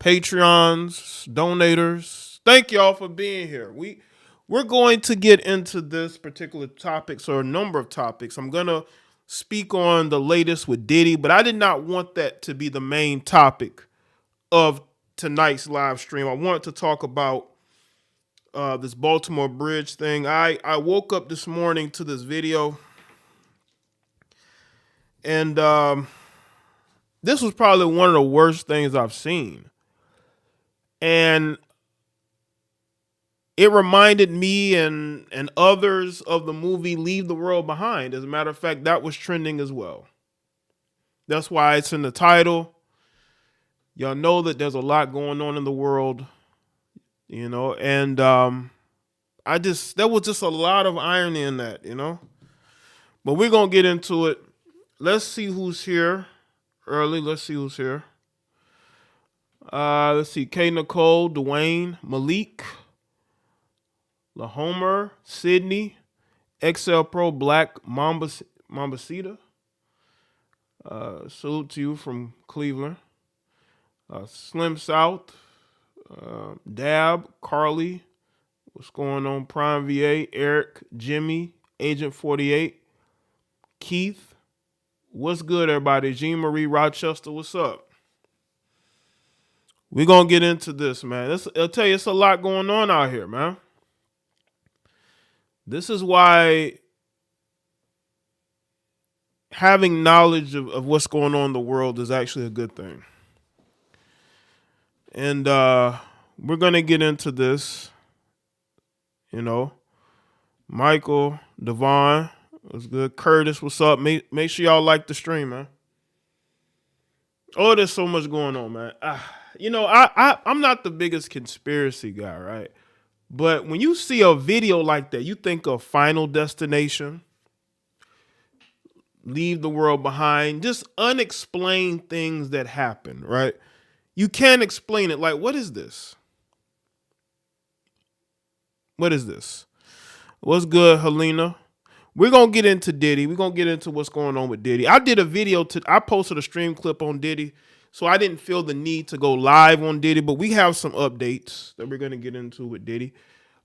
Patreons, donators. Thank y'all for being here. We're going to get into this particular topics or a number of topics. I'm going to speak on the latest with Diddy, but I did not want that to be the main topic of tonight's live stream. I wanted to talk about this Baltimore bridge thing. I woke up this morning to this video, and this was probably one of the worst things I've seen. And it reminded me and others of the movie Leave the World Behind. As a matter of fact, that was trending as well. That's why it's in the title. Y'all know that there's a lot going on in the world, you know, and there was just a lot of irony in that, you know. But we're going to get into it. Let's see who's here early. Let's see who's here. Let's see. K. Nicole, Dwayne, Malik, LaHomer, Sydney, XL Pro, Black Mambasita. Salute to you from Cleveland. Slim South, Dab, Carly, what's going on? Prime VA, Eric, Jimmy, Agent 48, Keith, what's good, everybody? Jean Marie Rochester, what's up? We're going to get into this, man. I'll tell you, it's a lot going on out here, man. This is why having knowledge of what's going on in the world is actually a good thing. And we're going to get into this, you know. Michael, Devon, what's good? Curtis, what's up? Make sure y'all like the stream, man. Oh, there's so much going on, man. You know, I'm not the biggest conspiracy guy, right? But when you see a video like that, you think of Final Destination, Leave the World Behind, just unexplained things that happen, right? You can't explain it. Like, what is this? What is this? What's good, Helena? We're going to get into Diddy. We're going to get into what's going on with Diddy. I did a video. I posted a stream clip on Diddy, so I didn't feel the need to go live on Diddy, but we have some updates that we're going to get into with Diddy.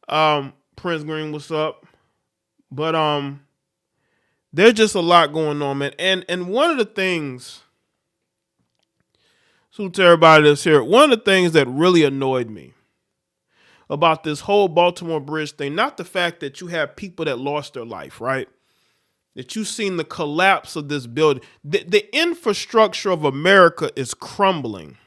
Prince Green, what's up? But there's just a lot going on, man. And one of the things, so to everybody that's here, one of the things that really annoyed me about this whole Baltimore bridge thing, not the fact that you have people that lost their life, right? That you've seen the collapse of this building. The infrastructure of America is crumbling.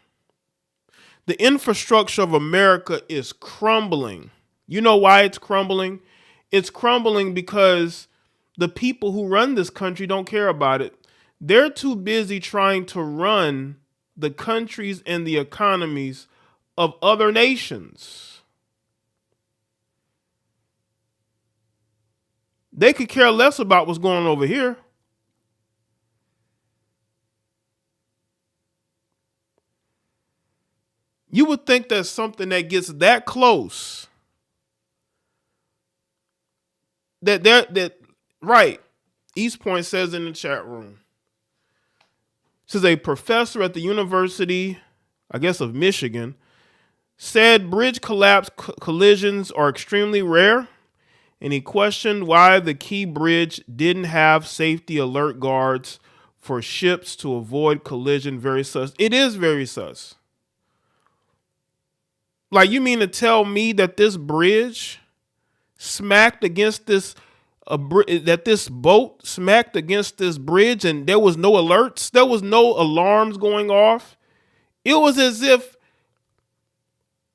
The infrastructure of America is crumbling. You know why it's crumbling? It's crumbling because the people who run this country don't care about it. They're too busy trying to run the countries and the economies of other nations. They could care less about what's going on over here. You would think that something that gets that close, right. East Point says in the chat room, says a professor at the University, I guess of Michigan, said bridge collapse collisions are extremely rare. And he questioned why the key bridge didn't have safety alert guards for ships to avoid collision. Very sus. It is very sus. Like, you mean to tell me that this bridge smacked against this, that this boat smacked against this bridge and there was no alerts? There was no alarms going off. It was as if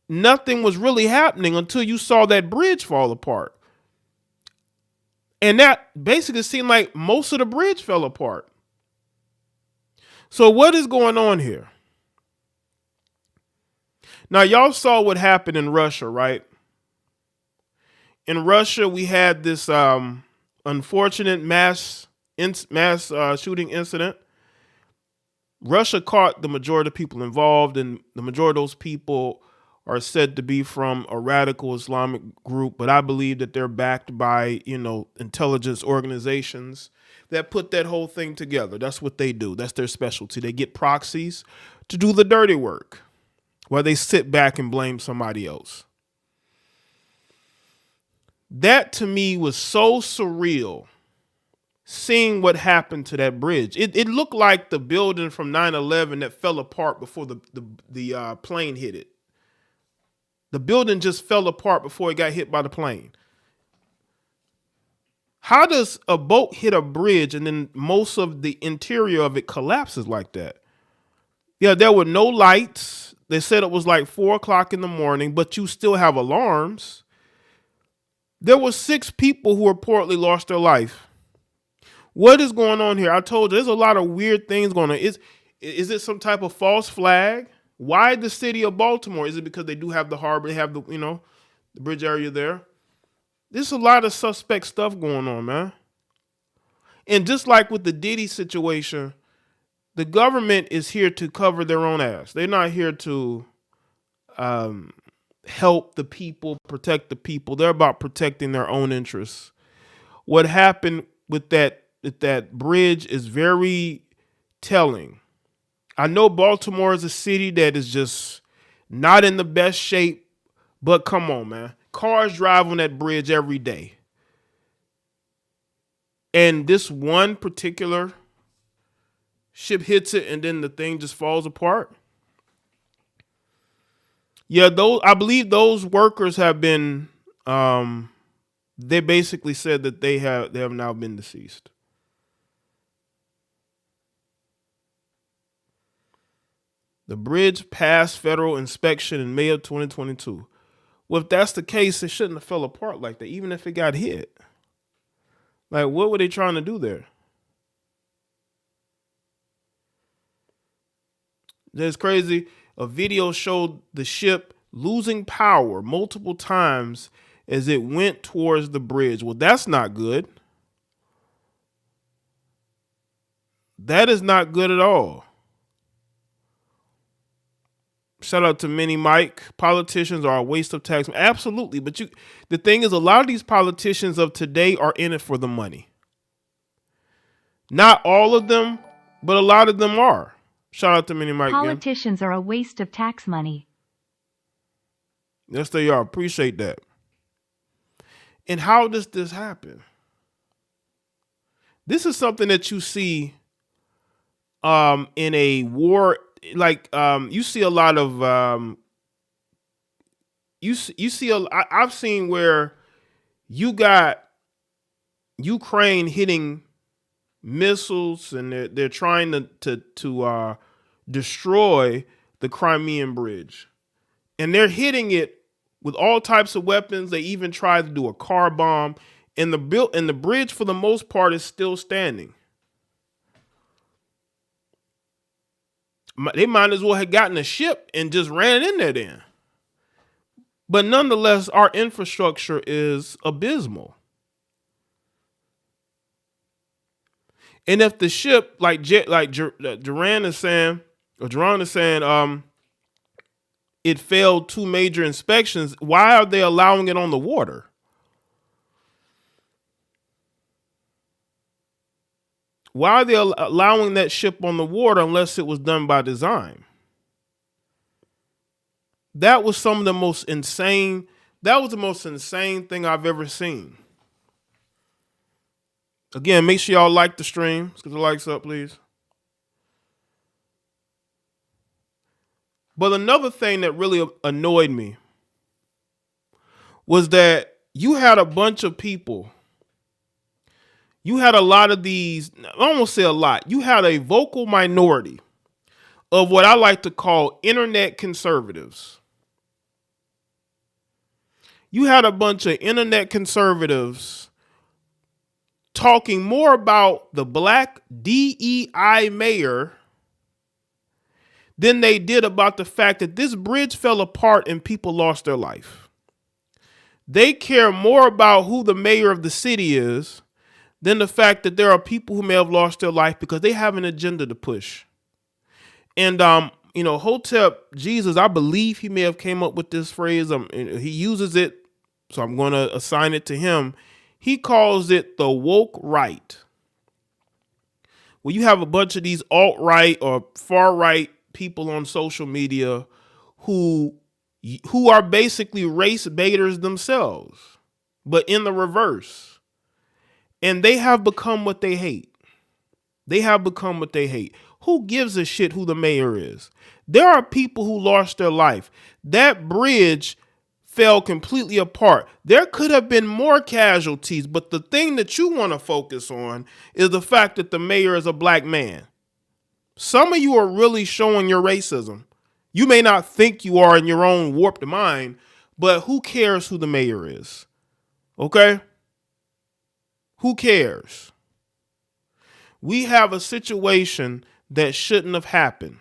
nothing was really happening until you saw that bridge fall apart. And that basically seemed like most of the bridge fell apart. So what is going on here? Now, y'all saw what happened in Russia, right? In Russia, we had this unfortunate mass shooting incident. Russia caught the majority of people involved, and the majority of those people are said to be from a radical Islamic group, but I believe that they're backed by, intelligence organizations that put that whole thing together. That's what they do. That's their specialty. They get proxies to do the dirty work. while they sit back and blame somebody else. That to me was so surreal, seeing what happened to that bridge. It looked like the building from 9/11 that fell apart before the plane hit it. The building just fell apart before it got hit by the plane. How does a boat hit a bridge and then most of the interior of it collapses like that? Yeah, there were no lights. They said it was like 4 o'clock in the morning, but you still have alarms. There were 6 people who reportedly lost their life. What is going on here? I told you there's a lot of weird things going on. Is it some type of false flag? Why the city of Baltimore? Is it because they do have the harbor? They have the bridge area there. There's a lot of suspect stuff going on, man. And just like with the Diddy situation, the government is here to cover their own ass. They're not here to help the people, protect the people. They're about protecting their own interests. What happened with that bridge is very telling. I know Baltimore is a city that is just not in the best shape, but come on, man. Cars drive on that bridge every day. And this one particular ship hits it and then the thing just falls apart. Yeah, I believe those workers have been they basically said that they have now been deceased. The bridge passed federal inspection in May of 2022. Well, if that's the case, it shouldn't have fell apart like that, even if it got hit. Like, what were they trying to do there? That's crazy. A video showed the ship losing power multiple times as it went towards the bridge. Well, that's not good. That is not good at all. Shout out to Mini Mike. Politicians are a waste of tax. Absolutely. But the thing is, a lot of these politicians of today are in it for the money. Not all of them, but a lot of them are. Shout out to Mini Mike. Politicians are a waste of tax money. Yes, they are. Appreciate that. And how does this happen? This is something that you see in a war. Like you see a lot of I've seen where you got Ukraine hitting missiles and they're trying to destroy the Crimean Bridge, and they're hitting it with all types of weapons. They even tried to do a car bomb, and the bridge for the most part is still standing. They might as well have gotten a ship and just ran in there then. But nonetheless, our infrastructure is abysmal. And if the ship, like Duran is saying, it failed 2 major inspections, why are they allowing it on the water? Why are they allowing that ship on the water unless it was done by design? That was some of the most insane. That was the most insane thing I've ever seen. Again, make sure y'all like the stream. Let's get the likes up, please. But another thing that really annoyed me was that you had a bunch of people. You had a lot of these, I won't say a lot. You had a vocal minority of what I like to call internet conservatives. You had a bunch of internet conservatives talking more about the black DEI mayor than they did about the fact that this bridge fell apart and people lost their life. They care more about who the mayor of the city is than the fact that there are people who may have lost their life because they have an agenda to push. And, Hotep Jesus, I believe he may have came up with this phrase. He uses it, so I'm going to assign it to him. He calls it the woke right. Well, you have a bunch of these alt-right or far-right people on social media who are basically race baiters themselves, but in the reverse. And they have become what they hate. They have become what they hate. Who gives a shit who the mayor is? There are people who lost their life. That bridge fell completely apart. There could have been more casualties, but the thing that you want to focus on is the fact that the mayor is a black man. Some of you are really showing your racism. You may not think you are in your own warped mind, but who cares who the mayor is? Okay? Who cares? We have a situation that shouldn't have happened.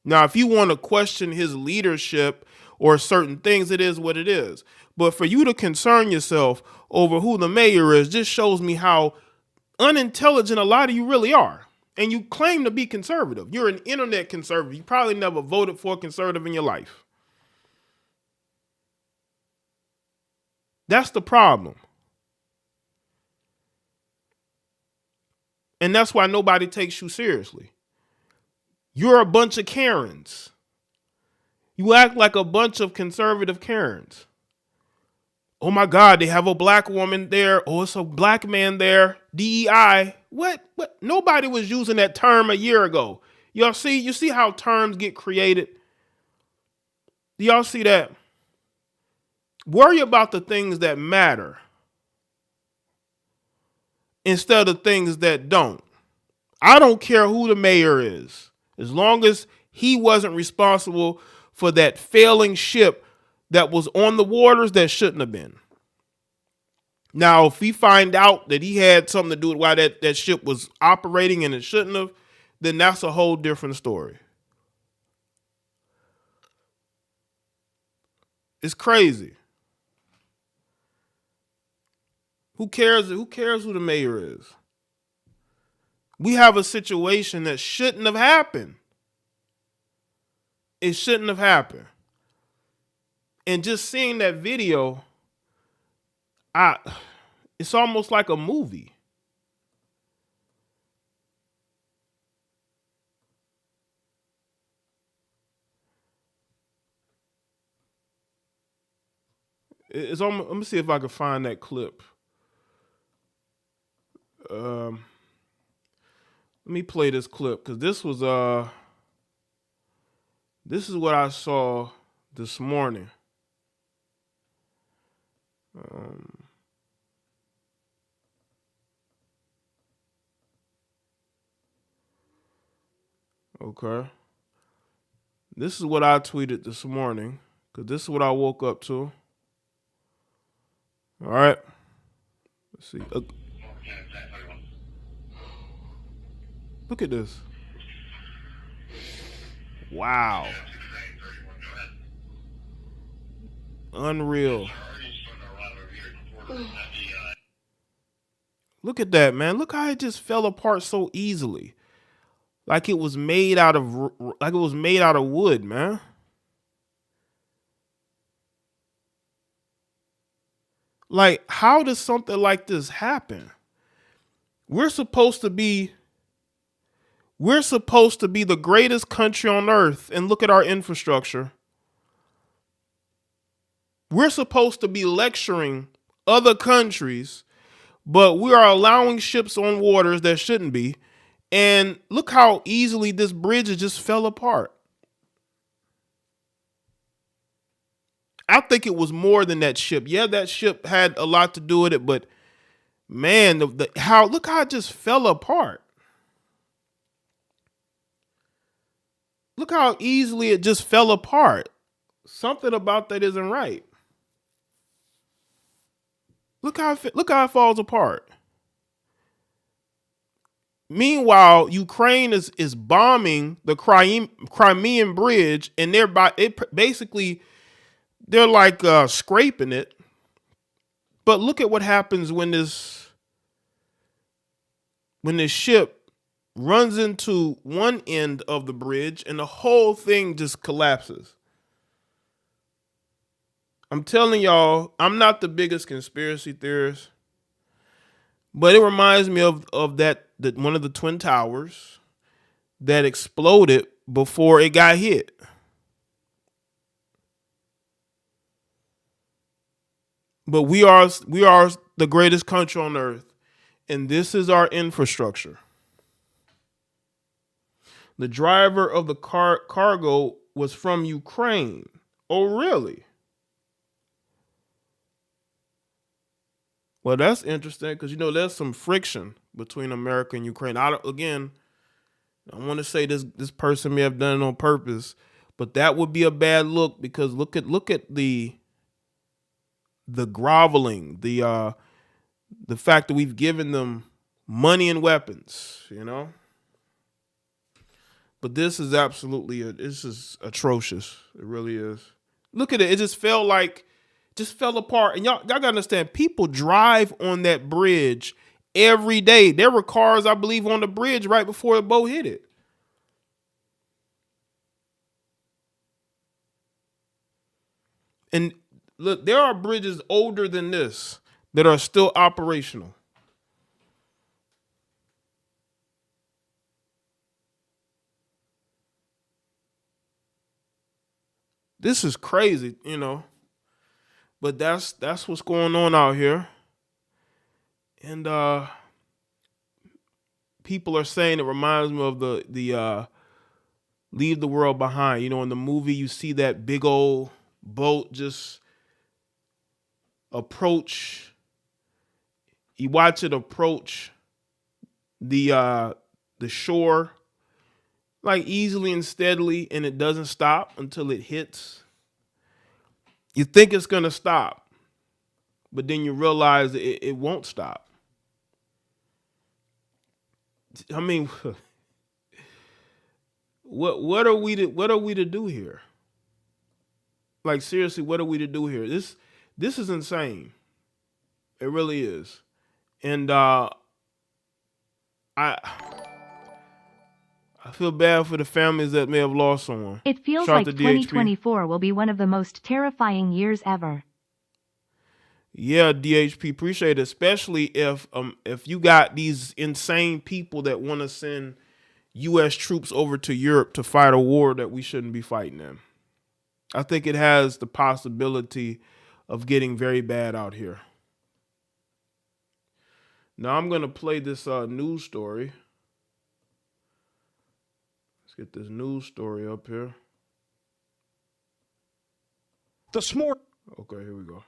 Now, if you want to question his leadership or certain things, it is what it is. But for you to concern yourself over who the mayor is just shows me how unintelligent a lot of you really are. And you claim to be conservative. You're an internet conservative. You probably never voted for a conservative in your life. That's the problem. And that's why nobody takes you seriously. You're a bunch of Karens. You act like a bunch of conservative Karens. Oh my God, they have a black woman there. Oh, it's a black man there. DEI. What? Nobody was using that term a year ago. You see how terms get created? Do y'all see that? Worry about the things that matter instead of things that don't. I don't care who the mayor is, as long as he wasn't responsible for that failing ship that was on the waters that shouldn't have been. Now, if we find out that he had something to do with why that ship was operating and it shouldn't have, then that's a whole different story. It's crazy. Who cares? Who cares who the mayor is? We have a situation that shouldn't have happened. It shouldn't have happened. And just seeing that video, it's almost like a movie. Let me see if I can find that clip. Let me play this clip because this is what I saw this morning. Okay. This is what I tweeted this morning because this is what I woke up to. All right. Let's see. Look at this. Wow. Unreal. Look at that, man. Look how it just fell apart so easily. Like it was made out of wood, man. Like, how does something like this happen? We're supposed to be the greatest country on earth, and look at our infrastructure. We're supposed to be lecturing other countries, but we are allowing ships on waters that shouldn't be. And look how easily this bridge just fell apart. I think it was more than that ship. Yeah, that ship had a lot to do with it, but man, look how it just fell apart. Look how easily it just fell apart. Something about that isn't right. Look how it falls apart. Meanwhile, Ukraine is bombing the Crimean bridge, and they're like scraping it. But look at what happens when this ship runs into one end of the bridge and the whole thing just collapses. I'm telling y'all, I'm not the biggest conspiracy theorist, but it reminds me of that one of the Twin Towers that exploded before it got hit. But we are the greatest country on earth, and this is our infrastructure. The driver of the cargo was from Ukraine. Oh, really? Well, that's interesting because, there's some friction between America and Ukraine. I want to say this person may have done it on purpose, but that would be a bad look because look at the groveling, the fact that we've given them money and weapons, But this is this is atrocious. It really is. Look at it. It just fell apart. And y'all gotta understand, people drive on that bridge every day. There were cars, I believe, on the bridge right before the boat hit it. And look, there are bridges older than this that are still operational. This is crazy, But that's what's going on out here. And people are saying it reminds me of the Leave the World Behind. In the movie you see that big old boat just approach. You watch it approach the shore, like easily and steadily, and it doesn't stop until it hits. You think it's gonna stop, but then you realize it won't stop. I mean, what are we to do here? Like, seriously, what are we to do here? This is insane. It really is. And I feel bad for the families that may have lost someone. It feels like 2024 will be one of the most terrifying years ever. Yeah, DHP, appreciate it, especially if you got these insane people that want to send U.S. troops over to Europe to fight a war that we shouldn't be fighting in. I think it has the possibility of getting very bad out here. Now I'm going to play this news story. Let's get this news story up here. This morning. Okay, here we go.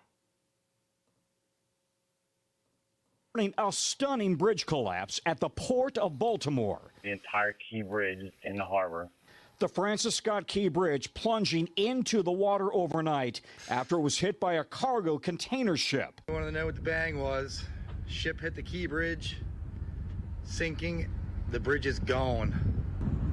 A stunning bridge collapse at the port of Baltimore. The entire Key Bridge in the harbor. The Francis Scott Key Bridge plunging into the water overnight after it was hit by a cargo container ship. I wanted to know what the bang was. Ship hit the Key Bridge, sinking. The bridge is gone.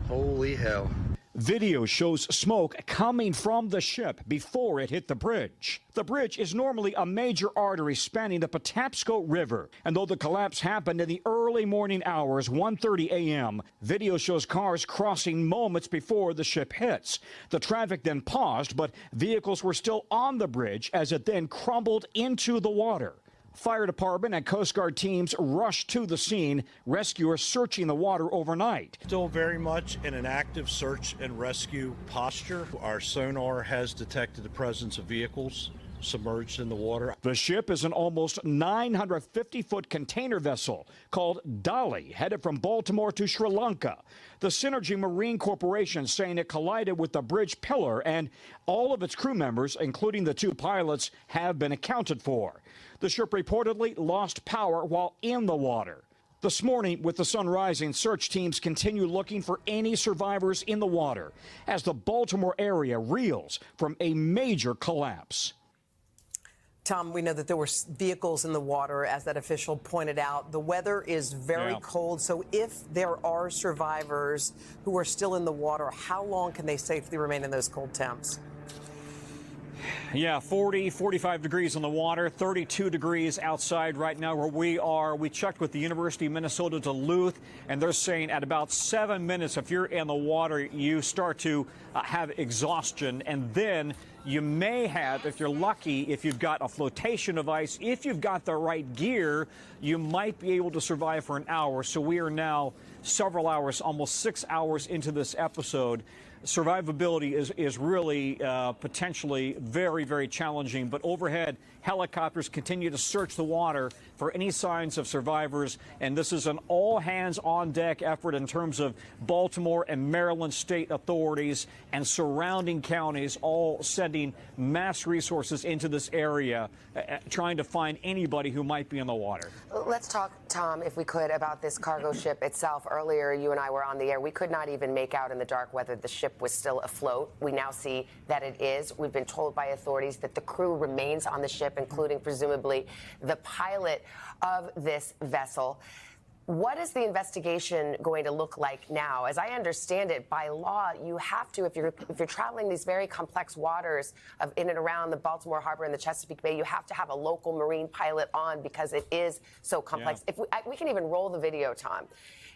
Holy hell. Video shows smoke coming from the ship before it hit the bridge. The bridge is normally a major artery spanning the Patapsco River, and though the collapse happened in the early morning hours, 1:30 a.m., video shows cars crossing moments before the ship hits. The traffic then paused, but vehicles were still on the bridge as it then crumbled into the water. Fire department and Coast Guard teams rushed to the scene, rescuers searching the water overnight. Still very much in an active search and rescue posture. Our sonar has detected the presence of vehicles submerged in the water. The ship is an almost 950-foot container vessel called Dolly, headed from Baltimore to Sri Lanka. The Synergy Marine Corporation saying it collided with the bridge pillar, and all of its crew members, including the two pilots, have been accounted for. The ship reportedly lost power while in the water. This morning, with the sun rising, search teams continue looking for any survivors in the water as the Baltimore area reels from a major collapse. Tom, we know that there were vehicles in the water, as that official pointed out. The weather is very cold, so if there are survivors who are still in the water, how long can they safely remain in those cold temps? Yeah, 40, 45 degrees in the water, 32 degrees outside right now where we are. We checked with the University of Minnesota Duluth, and they're saying at about 7 minutes, if you're in the water, you start to have exhaustion, and then you may have, if you're lucky, if you've got a flotation device, if you've got the right gear, you might be able to survive for an hour. So we are now several hours, almost 6 hours into this episode. survivability is really potentially very, very challenging. But overhead, helicopters continue to search the water for any signs of survivors. And this is an all-hands-on-deck effort in terms of Baltimore and Maryland state authorities and surrounding counties all sending mass resources into this area, trying to find anybody who might be in the water. Let's talk, Tom, if we could, about this cargo ship itself. Earlier, you and I were on the air. We could not even make out in the dark whether the ship was still afloat. We now see that it is. We've been told by authorities that the crew remains on the ship, including presumably the pilot of this vessel. What is the investigation going to look like now? As I understand it, by law, you have to, if you're traveling these very complex waters of in and around the Baltimore Harbor and the Chesapeake Bay, you have to have a local marine pilot on because it is so complex. Yeah. If we can even roll the video, Tom.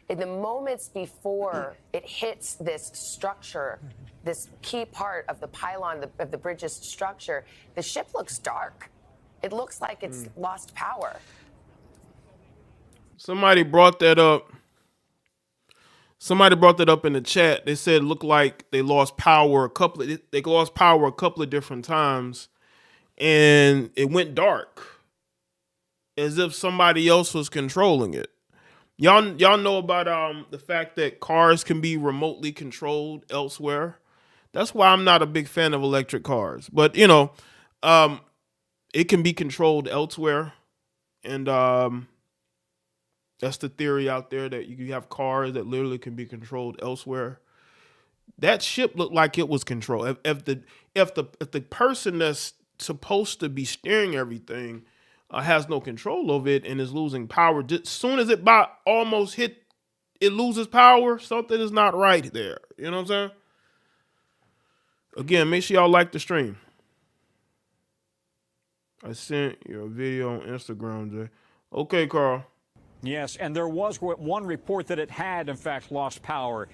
In the moments before it hits this structure, this key part of the pylon of the bridge's structure, the ship looks dark. It looks like it's lost power. Somebody brought that up. Somebody brought that up in the chat. They said it looked like they lost power they lost power a couple of different times, and it went dark, as if somebody else was controlling it. Y'all know about the fact that cars can be remotely controlled elsewhere. That's why I'm not a big fan of electric cars. But it can be controlled elsewhere, and that's the theory out there, that you have cars that literally can be controlled elsewhere. That ship looked like it was controlled. If the person that's supposed to be steering everything has no control of it and is losing power, just as soon as it almost hit, it loses power. Something is not right there. You know what I'm saying? Again, make sure y'all like the stream. I sent your video on Instagram, Jay. Okay, Carl. Yes, and there was one report that it had, in fact, lost power.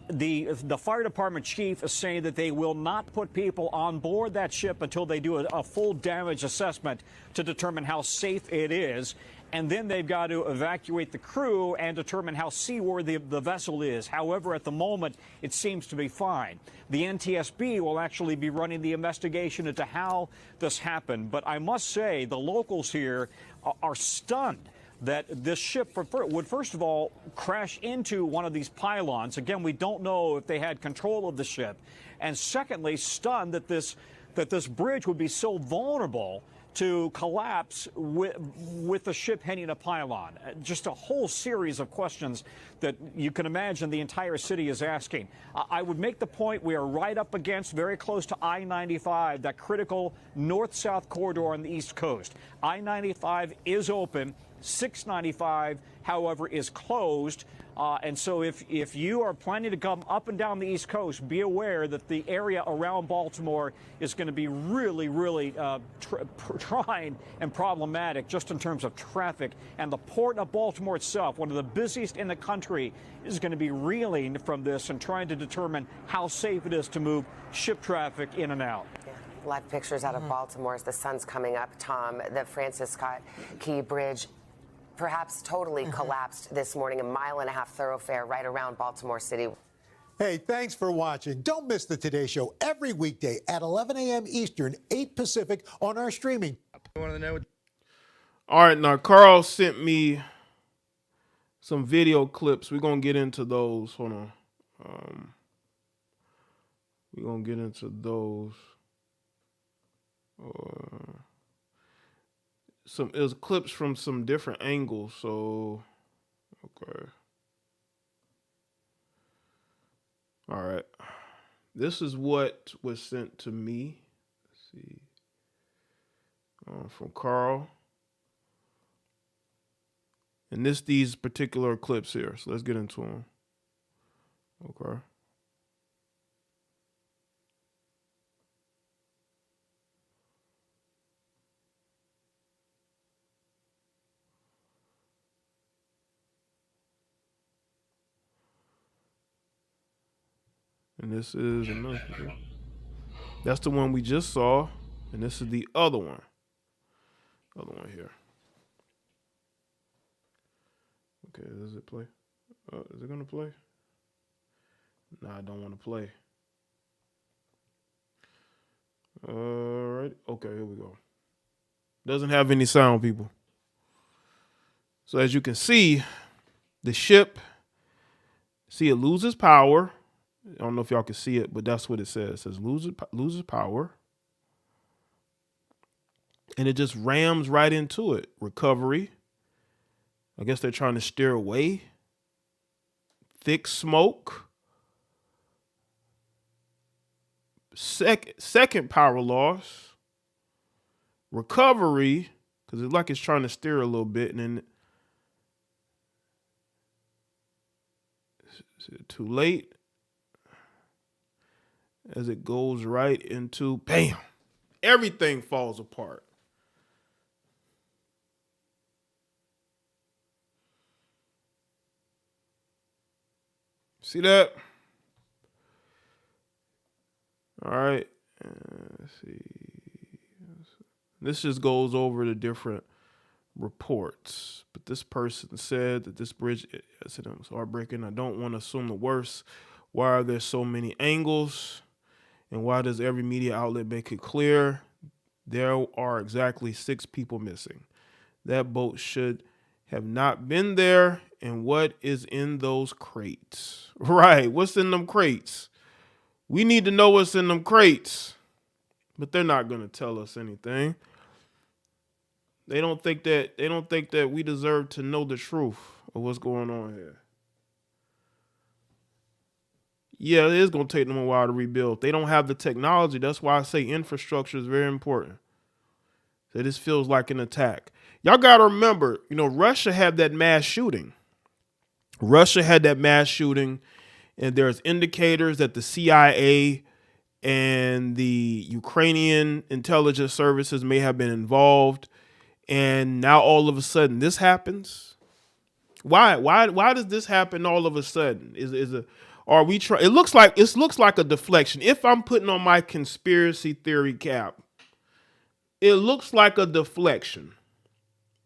The fire department chief is saying that they will not put people on board that ship until they do a full damage assessment to determine how safe it is. And then they've got to evacuate the crew and determine how seaworthy the vessel is. However, at the moment, it seems to be fine. The NTSB will actually be running the investigation into how this happened. But I must say, the locals here are stunned that this ship would, first of all, crash into one of these pylons. Again, we don't know if they had control of the ship. And secondly, stunned that this bridge would be so vulnerable to collapse with the ship hitting a pylon. Just a whole series of questions that you can imagine the entire city is asking. I would make the point we are right up against, very close to I-95, that critical north-south corridor on the East Coast. I-95 is open. 695, however, is closed. And so if you are planning to come up and down the East Coast, be aware that the area around Baltimore is going to be really, really trying and problematic just in terms of traffic. And the port of Baltimore itself, one of the busiest in the country, is going to be reeling from this and trying to determine how safe it is to move ship traffic in and out. Yeah. Live pictures out of Baltimore as the sun's coming up, Tom. The Francis Scott Key Bridge perhaps totally collapsed this morning, a mile-and-a-half thoroughfare right around Baltimore City. Hey, thanks for watching. Don't miss the Today Show every weekday at 11 a.m. Eastern, 8 Pacific on our streaming. You want to know? All right, now Carl sent me some video clips. We're going to get into those. Hold on. We're going to get into those. It was clips from some different angles, so okay. All right. This is what was sent to me. Let's see. From Carl. And these particular clips here. So let's get into them. Okay. And this is another one. That's the one we just saw. And this is the other one. Other one here. Okay, does it play? Is it going to play? No, I don't want to play. Okay, here we go. Doesn't have any sound, people. So as you can see, the ship, see it loses power. I don't know if y'all can see it, but that's what it says. It says loses power. And it just rams right into it. Recovery. I guess they're trying to steer away. Thick smoke. Second power loss. Recovery, because it's like it's trying to steer a little bit, and then too late as it goes right into bam. Everything falls apart. See that? All right. Let's see. This just goes over the different reports. But this person said that this bridge incident was heartbreaking. I don't want to assume the worst. Why are there so many angles? And why does every media outlet make it clear there are exactly 6 people missing? That boat should have not been there. And what is in those crates? Right. What's in them crates? We need to know what's in them crates. But they're not going to tell us anything. They don't think that we deserve to know the truth of what's going on here. Yeah, it is going to take them a while to rebuild. They don't have the technology. That's why I say infrastructure is very important. So this feels like an attack. Y'all got to remember, Russia had that mass shooting. And there's indicators that the CIA and the Ukrainian intelligence services may have been involved. And now all of a sudden this happens. Why does this happen all of a sudden? It looks like a deflection. If I'm putting on my conspiracy theory cap, it looks like a deflection.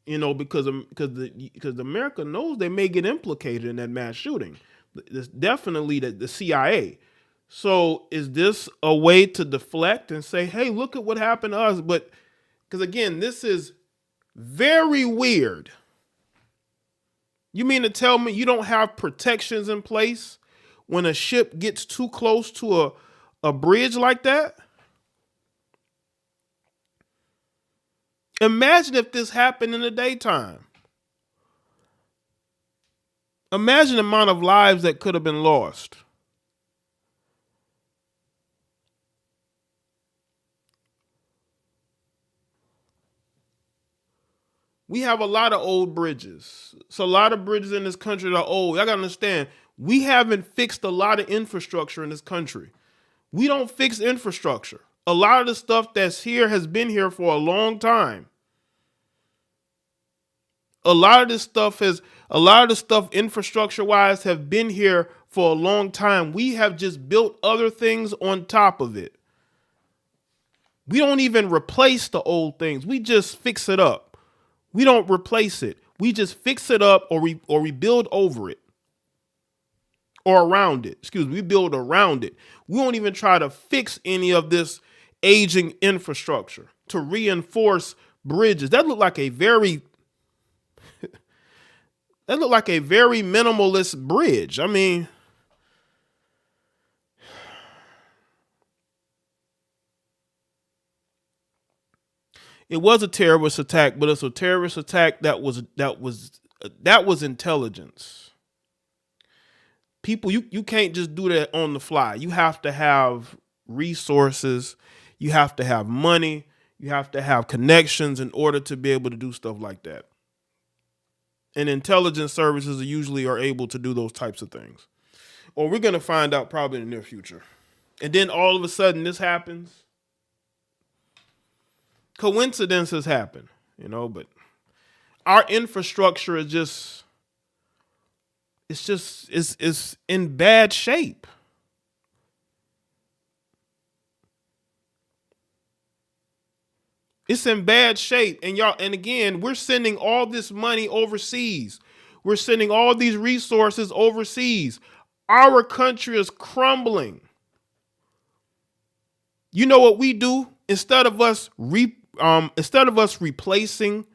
Because America knows they may get implicated in that mass shooting. It's definitely the CIA. So is this a way to deflect and say, hey, look at what happened to us? But because again, this is very weird. You mean to tell me you don't have protections in place when a ship gets too close to a bridge like that? Imagine if this happened in the daytime. Imagine the amount of lives that could have been lost. We have a lot of old bridges. So a lot of bridges in this country that are old. Y'all gotta understand, we haven't fixed a lot of infrastructure in this country. We don't fix infrastructure. A lot of the stuff that's here has been here for a long time. A lot of the stuff infrastructure-wise have been here for a long time. We have just built other things on top of it. We don't even replace the old things. We just fix it up. We don't replace it. We just fix it up or we build over it. Or around it. We build around it. We won't even try to fix any of this aging infrastructure to reinforce bridges. That looked like a very minimalist bridge. I mean, it was a terrorist attack, but it's a terrorist attack that was intelligence. People, you can't just do that on the fly. You have to have resources. You have to have money. You have to have connections in order to be able to do stuff like that. And intelligence services usually are able to do those types of things. Or we're going to find out probably in the near future. And then all of a sudden this happens. Coincidences happen, but our infrastructure is it's in bad shape. It's in bad shape. And again, we're sending all this money overseas. We're sending all these resources overseas. Our country is crumbling. You know what we do instead of us replacing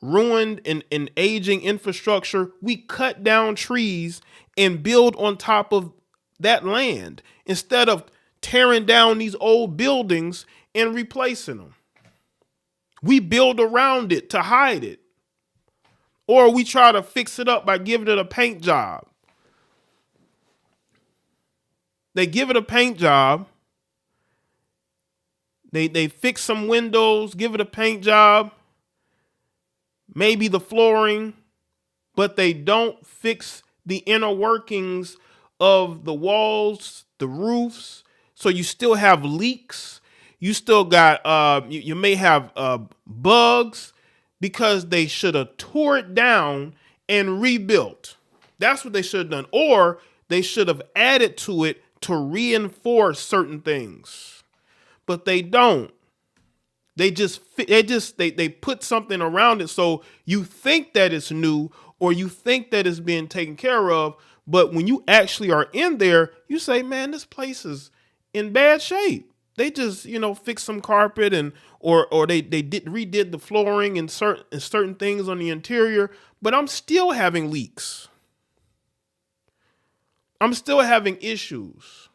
ruined and aging infrastructure, we cut down trees and build on top of that land instead of tearing down these old buildings and replacing them. We build around it to hide it. Or we try to fix it up by giving it a paint job. They give it a paint job. They fix some windows, give it a paint job, maybe the flooring, but they don't fix the inner workings of the walls, the roofs. So you still have leaks. You still got, you may have bugs because they should have tore it down and rebuilt. That's what they should have done. Or they should have added to it to reinforce certain things. But they don't. They put something around it so you think that it's new or you think that it's being taken care of. But when you actually are in there, you say, man, this place is in bad shape. They just, fixed some carpet or they redid the flooring and certain things on the interior, but I'm still having leaks. I'm still having issues.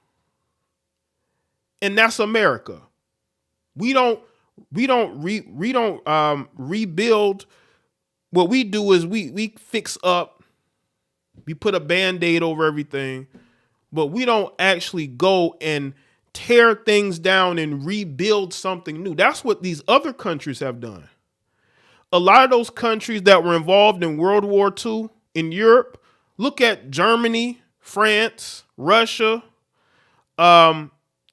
And that's America. We don't rebuild. What we do is we fix up. We put a Band-Aid over everything, but we don't actually go and tear things down and rebuild something new. That's what these other countries have done. A lot of those countries that were involved in World War II in Europe, look at Germany, France, Russia, the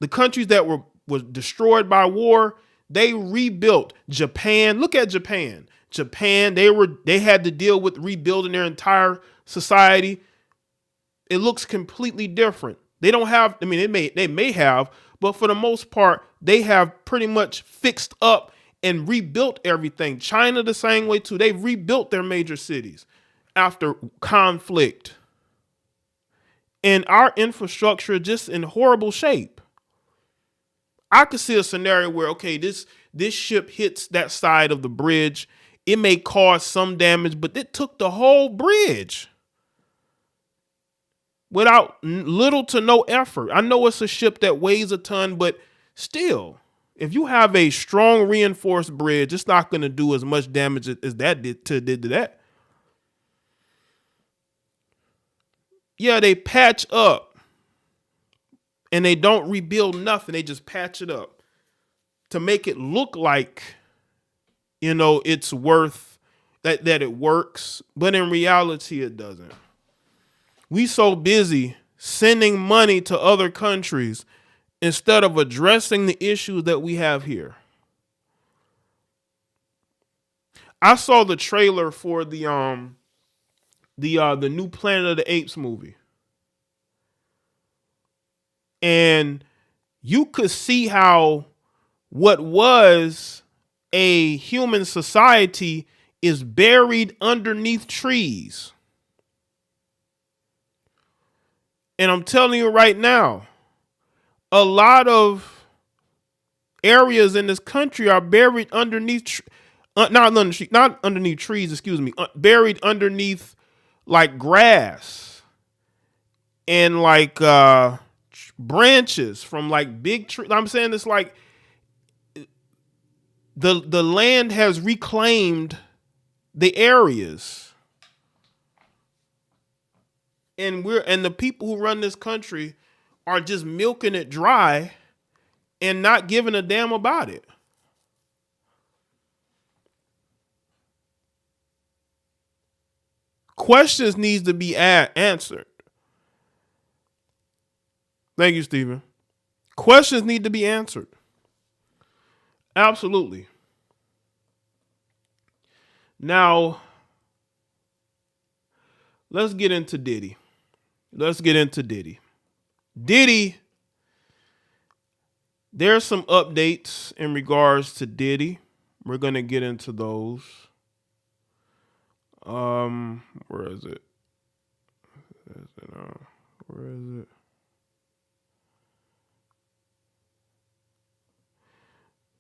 countries that was destroyed by war, they rebuilt. Japan, look at Japan. Japan, they had to deal with rebuilding their entire society. It looks completely different. They don't have, they may have, but for the most part, they have pretty much fixed up and rebuilt everything. China the same way too. They've rebuilt their major cities after conflict. And our infrastructure is just in horrible shape. I could see a scenario where, okay, this ship hits that side of the bridge. It may cause some damage, but it took the whole bridge without little to no effort. I know it's a ship that weighs a ton, but still, if you have a strong reinforced bridge, it's not going to do as much damage as that did to that. Yeah, they patch up and they don't rebuild nothing. They just patch it up to make it look like, it's worth that it works. But in reality, it doesn't. We so busy sending money to other countries instead of addressing the issues that we have here. I saw the trailer for the new Planet of the Apes movie. And you could see how what was a human society is buried underneath trees. And I'm telling you right now, a lot of areas in this country are buried underneath, not underneath trees, buried underneath like grass and like branches from like big trees. I'm saying it's like the land has reclaimed the areas. And the people who run this country are just milking it dry and not giving a damn about it. Questions needs to be answered. Thank you, Stephen. Questions need to be answered. Absolutely. Now, let's get into Diddy. Diddy, there's some updates in regards to Diddy. We're going to get into those. Where is it? Where is it?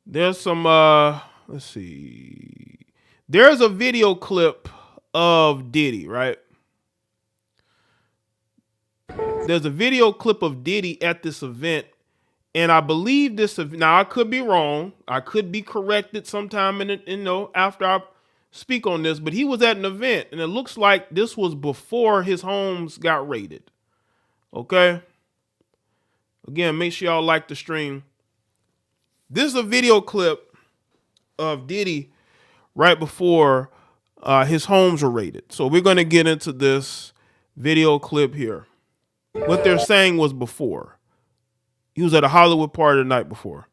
There's some let's see. There's a video clip of Diddy, right? There's a video clip of Diddy at this event, and I believe this. Now I could be wrong. I could be corrected sometime in it, after I speak on this. But he was at an event, and it looks like this was before his homes got raided. Okay. Again, make sure y'all like the stream. This is a video clip of Diddy right before his homes were raided. So we're going to get into this video clip here. What they're saying was before. He was at a Hollywood party the night before.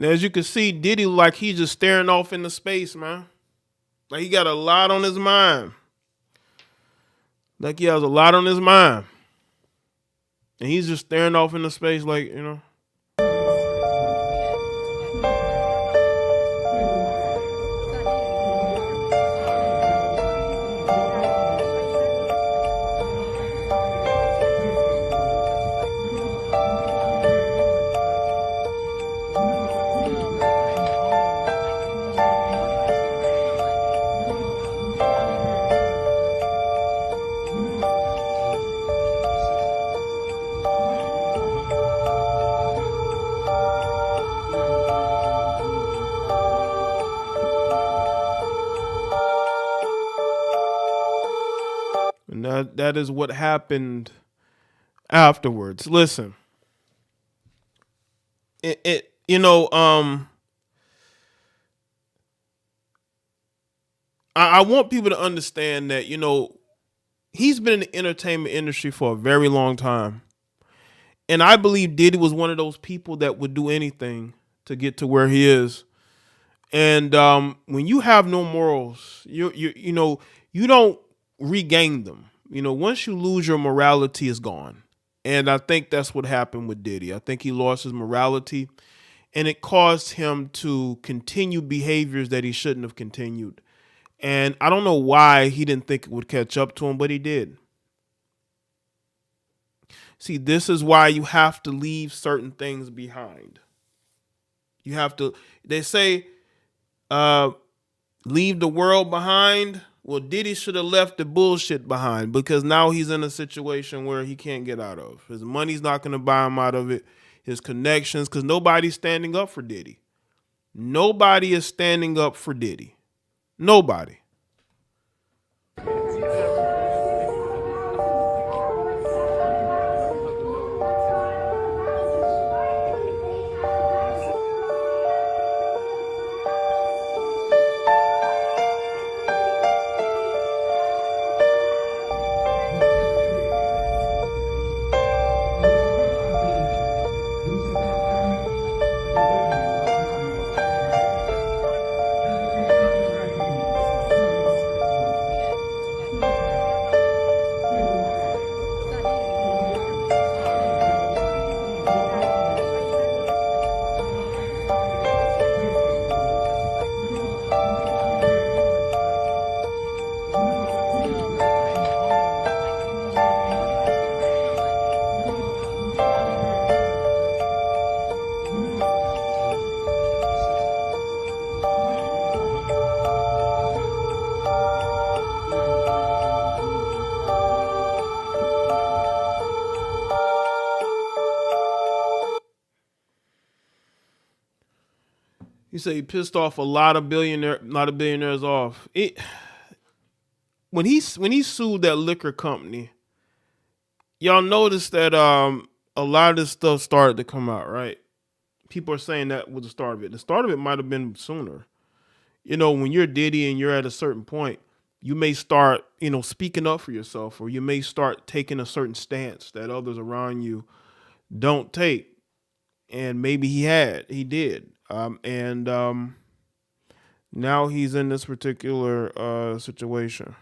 As you can see, Diddy like he's just staring off into space, man. Like he got a lot on his mind. Like he has a lot on his mind. And he's just staring off into space like, And that is what happened afterwards. Listen, I want people to understand that, he's been in the entertainment industry for a very long time. And I believe Diddy was one of those people that would do anything to get to where he is. And when you have no morals, you don't regain them. Once you lose your morality, it's gone. And I think that's what happened with Diddy. I think he lost his morality, and it caused him to continue behaviors that he shouldn't have continued. And I don't know why he didn't think it would catch up to him, but he did. See, this is why you have to leave certain things behind. You have to, they say, leave the world behind. Well, Diddy should have left the bullshit behind, because now he's in a situation where he can't get out of. His money's not going to buy him out of it. His connections, because nobody's standing up for Diddy. Nobody is standing up for Diddy. Nobody. You say he pissed off a lot of billionaires off. When he sued that liquor company, y'all notice that a lot of this stuff started to come out, right? People are saying that was the start of it. The start of it might have been sooner. When you're Diddy and you're at a certain point, you may start, speaking up for yourself, or you may start taking a certain stance that others around you don't take. And maybe he did. Now he's in this particular situation.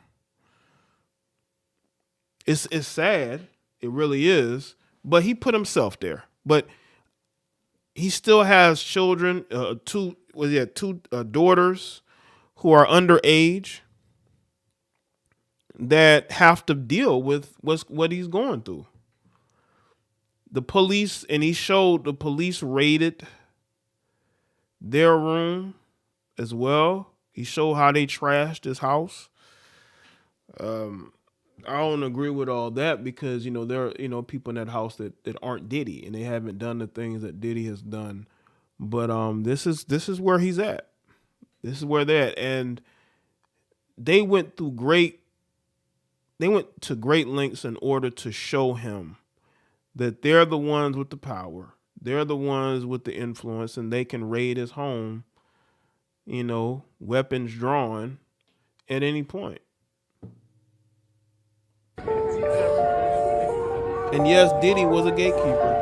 It's sad. It really is. But he put himself there. But he still has children, two daughters who are underage that have to deal with what he's going through. The police, and he showed the police raided their room as well. He showed how they trashed his house. I don't agree with all that because, there are, people in that house that aren't Diddy and they haven't done the things that Diddy has done. But this is where he's at. This is where they're at. And they went to great lengths in order to show him that they're the ones with the power. They're the ones with the influence, and they can raid his home, weapons drawn at any point. And yes, Diddy was a gatekeeper.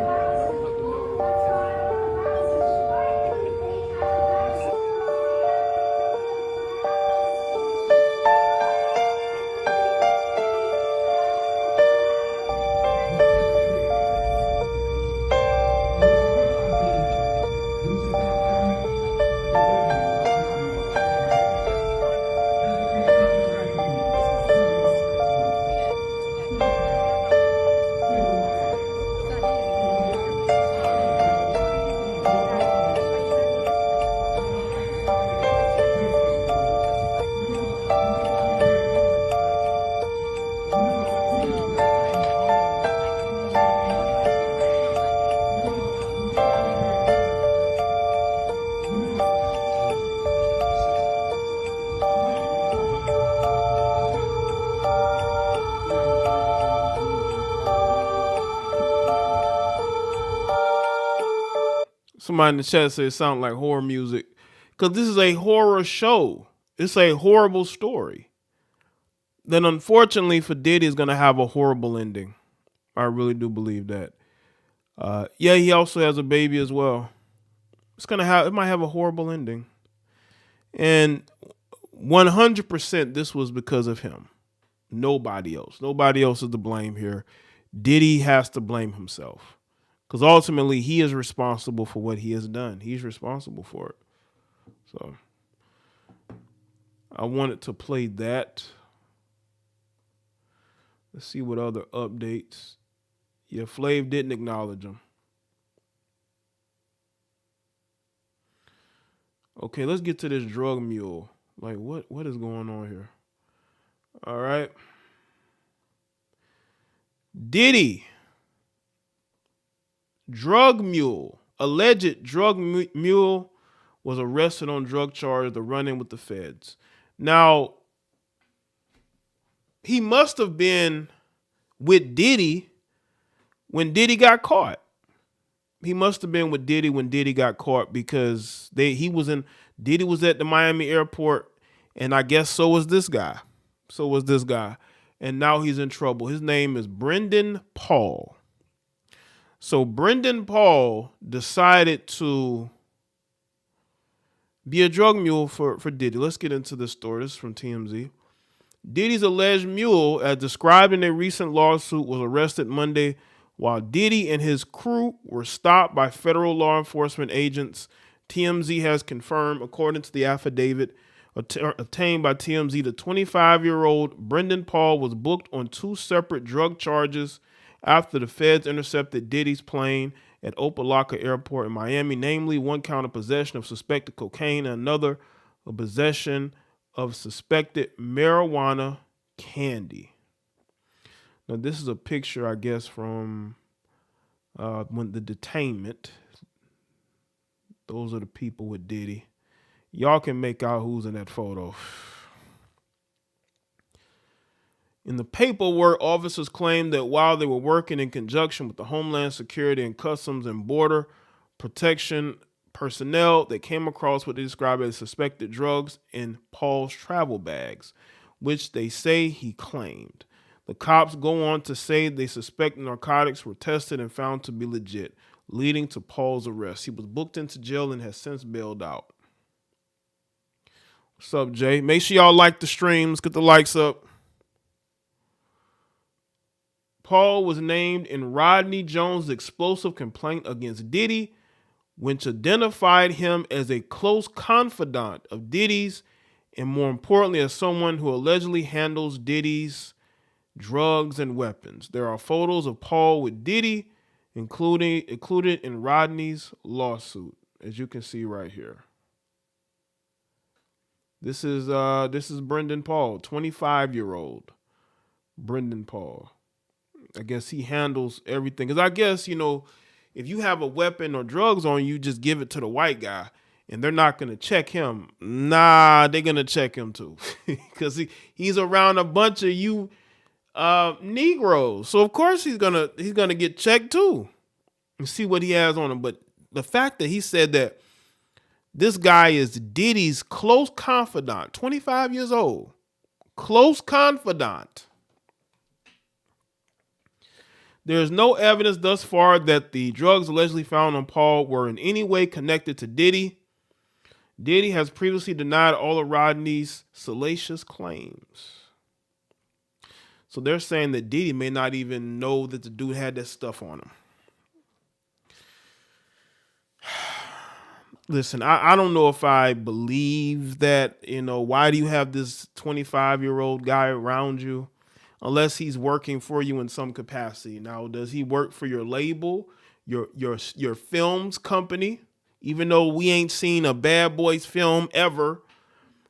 Somebody in the chat says it sounds like horror music. Because this is a horror show. It's a horrible story. Then unfortunately for Diddy is going to have a horrible ending. I really do believe that. He also has a baby as well. It might have a horrible ending. And 100% this was because of him. Nobody else. Nobody else is to blame here. Diddy has to blame himself. Because ultimately, he is responsible for what he has done. He's responsible for it. So, I wanted to play that. Let's see what other updates. Yeah, Flav didn't acknowledge him. Okay, let's get to this drug mule. Like, what is going on here? All right. Diddy. Drug mule, alleged drug mule was arrested on drug charges to run in with the feds. Now, he must have been with Diddy when Diddy got caught. He must have been with Diddy when Diddy got caught because Diddy was at the Miami airport, and I guess so was this guy. And now he's in trouble. His name is Brendan Paul. So Brendan Paul decided to be a drug mule for Diddy. Let's get into this story. This is from TMZ. Diddy's alleged mule, as described in a recent lawsuit, was arrested Monday while Diddy and his crew were stopped by federal law enforcement agents. TMZ has confirmed, according to the affidavit obtained by TMZ, the 25-year-old Brendan Paul was booked on 2 separate drug charges after the feds intercepted Diddy's plane at Opa-locka Airport in Miami, namely 1 count of possession of suspected cocaine and another of possession of suspected marijuana candy. Now, this is a picture, I guess, from when the detainment. Those are the people with Diddy. Y'all can make out who's in that photo. In the paperwork, officers claimed that while they were working in conjunction with the Homeland Security and Customs and Border Protection personnel, they came across what they described as suspected drugs in Paul's travel bags, which they say he claimed. The cops go on to say they suspect narcotics were tested and found to be legit, leading to Paul's arrest. He was booked into jail and has since bailed out. What's up, Jay? Make sure y'all like the streams. Get the likes up. Paul was named in Rodney Jones' explosive complaint against Diddy, which identified him as a close confidant of Diddy's, and more importantly, as someone who allegedly handles Diddy's drugs and weapons. There are photos of Paul with Diddy, included in Rodney's lawsuit, as you can see right here. This is Brendan Paul, 25-year-old Brendan Paul. I guess he handles everything. Because I guess, if you have a weapon or drugs on you, just give it to the white guy. And they're not going to check him. Nah, they're going to check him too. Because he's around a bunch of you Negroes. So, of course, he's gonna get checked too. And see what he has on him. But the fact that he said that this guy is Diddy's close confidant, 25 years old, close confidant. There is no evidence thus far that the drugs allegedly found on Paul were in any way connected to Diddy. Diddy has previously denied all of Rodney's salacious claims. So they're saying that Diddy may not even know that the dude had that stuff on him. Listen, I don't know if I believe that, why do you have this 25-year-old guy around you? Unless he's working for you in some capacity. Now, does he work for your label, your films company? Even though we ain't seen a Bad Boys film ever,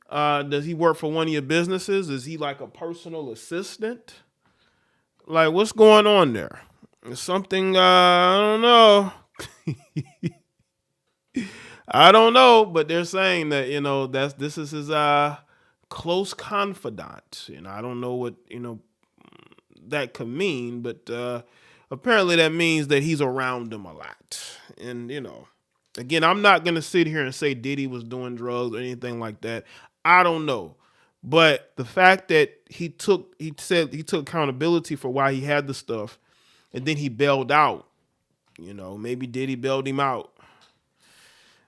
does he work for one of your businesses? Is he like a personal assistant? Like, what's going on there? Something, I don't know. I don't know, but they're saying that, this is his close confidant. I don't know what, that could mean, but apparently that means that he's around him a lot. And, again, I'm not going to sit here and say Diddy was doing drugs or anything like that. I don't know. But the fact that he took accountability for why he had the stuff and then he bailed out, maybe Diddy bailed him out.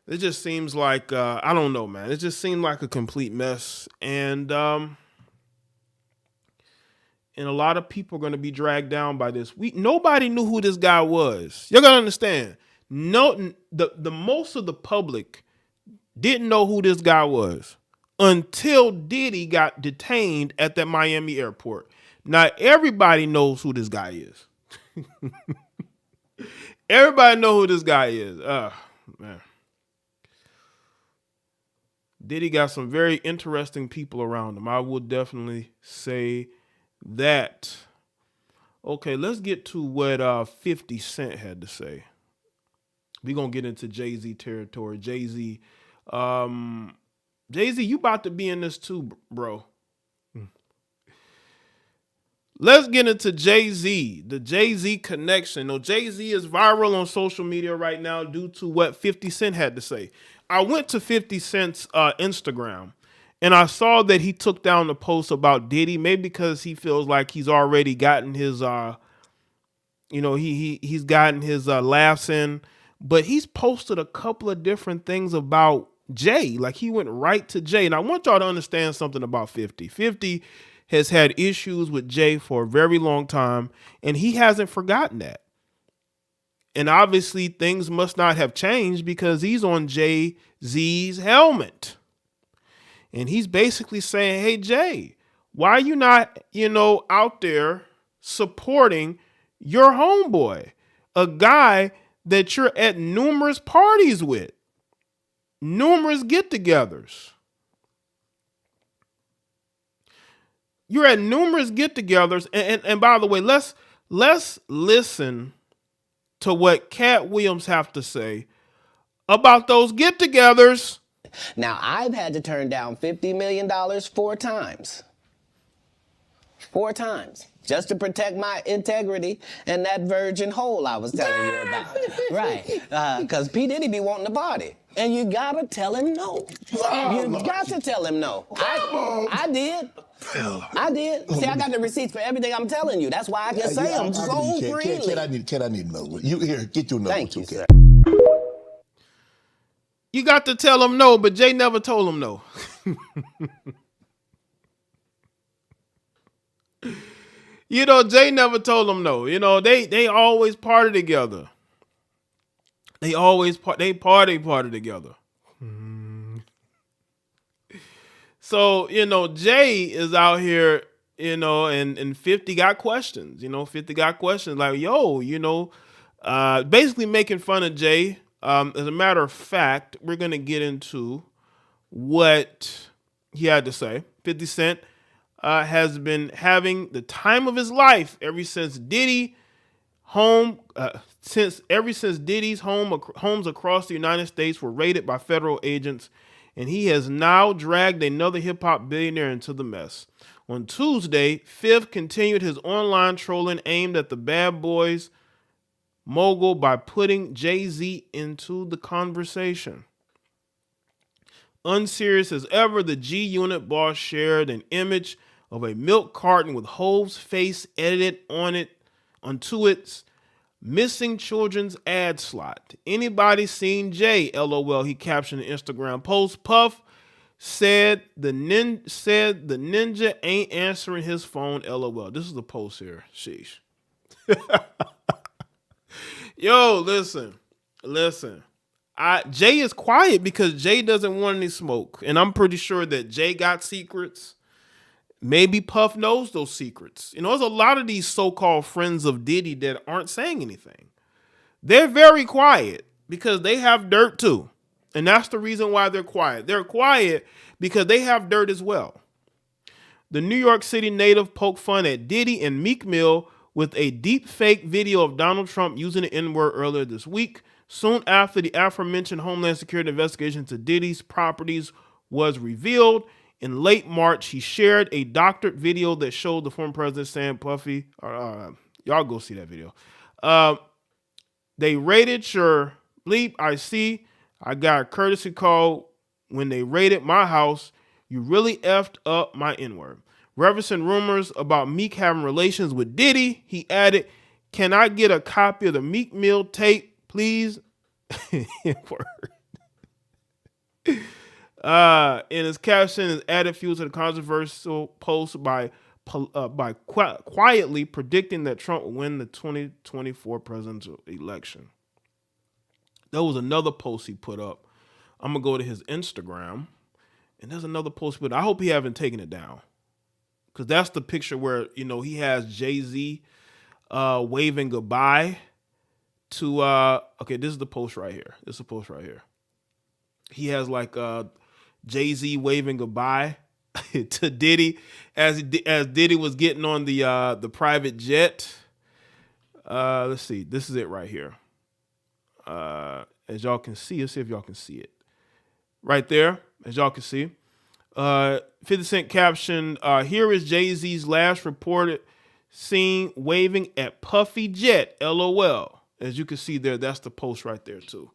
It just seems like, I don't know, man. It just seemed like a complete mess. And a lot of people are going to be dragged down by this. Nobody knew who this guy was. You're going to understand. No, the most of the public didn't know who this guy was until Diddy got detained at that Miami airport. Now, everybody knows who this guy is. Everybody know who this guy is. Man. Diddy got some very interesting people around him. I would definitely say that. Okay, let's get to what 50 Cent had to say. We're going to get into Jay-Z territory. Jay-Z, you about to be in this too, bro. Let's get into Jay-Z, the Jay-Z connection. Now, Jay-Z is viral on social media right now due to what 50 Cent had to say. I went to 50 Cent's Instagram, and I saw that he took down the post about Diddy, maybe because he feels like he's already gotten his, he's gotten his laughs in. But he's posted a couple of different things about Jay. Like, he went right to Jay. And I want y'all to understand something about 50. 50 has had issues with Jay for a very long time, and he hasn't forgotten that. And obviously things must not have changed because he's on Jay-Z's helmet. And he's basically saying, hey, Jay, why are you not, out there supporting your homeboy, a guy that you're at numerous parties with, numerous get-togethers. You're at numerous get-togethers. And by the way, let's listen to what Cat Williams have to say about those get-togethers. Now, I've had to turn down $50 million 4 times. 4 times. Just to protect my integrity and that virgin hole I was telling you about. Right. Because P. Diddy be wanting to party. And you gotta tell him no. You got to tell him no. I did. I did. See, I got the receipts for everything I'm telling you. That's why I can say them so freely. Can I need another one? You here, get your number. Thank you, sir. You got to tell him no, but Jay never told him no. You know, Jay never told him no. You know, they always party together. They party together. So, you know, Jay is out here, you know, and 50 got questions. You know, 50 got questions like, yo, you know, basically making fun of Jay. As a matter of fact, we're going to get into what he had to say. 50 Cent has been having the time of his life ever since Diddy's homes across the United States were raided by federal agents, and he has now dragged another hip-hop billionaire into the mess. On Tuesday, Fifth continued his online trolling aimed at the Bad Boys mogul by putting Jay-Z into the conversation. Unserious as ever, the G-Unit boss shared an image of a milk carton with Hov's face edited onto its missing children's ad slot. Anybody seen Jay? LOL, he captioned an Instagram post. Puff said the ninja ain't answering his phone. LOL. This is the post here. Sheesh. Yo, listen. Jay is quiet because Jay doesn't want any smoke. And I'm pretty sure that Jay got secrets. Maybe Puff knows those secrets. You know, there's a lot of these so-called friends of Diddy that aren't saying anything. They're very quiet because they have dirt too. And that's the reason why they're quiet. They're quiet because they have dirt as well. The New York City native poked fun at Diddy and Meek Mill with a deep fake video of Donald Trump using the N-word earlier this week. Soon after the aforementioned Homeland Security investigation to Diddy's properties was revealed, in late March, he shared a doctored video that showed the former president saying, Puffy, y'all go see that video. They raided your bleep. I got a courtesy call when they raided my house. You really effed up my N-word. Referencing rumors about Meek having relations with Diddy, he added, can I get a copy of the Meek Mill tape, please? In his caption, his added fuel to the controversial post by quietly predicting that Trump would win the 2024 presidential election. There was another post he put up. I'm gonna go to his Instagram, and there's another post, but I hope he haven't taken it down, because that's the picture where, you know, he has Jay-Z waving goodbye to okay, this is the post right here. This is the post right here. He has like Jay-Z waving goodbye to Diddy as Diddy was getting on the private jet. Let's see. This is it right here. As y'all can see, let's see if y'all can see it. Right there, as y'all can see. 50 Cent caption, here is Jay-Z's last reported seen waving at Puffy Jet, LOL. As you can see there, that's the post right there too.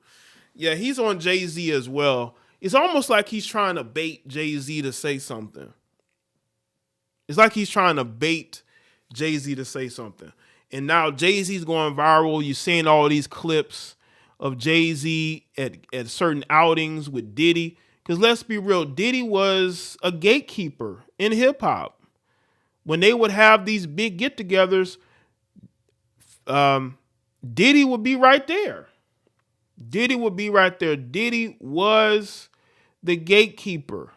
Yeah, he's on Jay-Z as well. It's almost like he's trying to bait Jay-Z to say something. It's like he's trying to bait Jay-Z to say something. And now Jay-Z's going viral. You're seeing all these clips of Jay-Z at certain outings with Diddy. Because let's be real, Diddy was a gatekeeper in hip-hop. When they would have these big get-togethers, Diddy would be right there. Diddy would be right there. Diddy was the gatekeeper,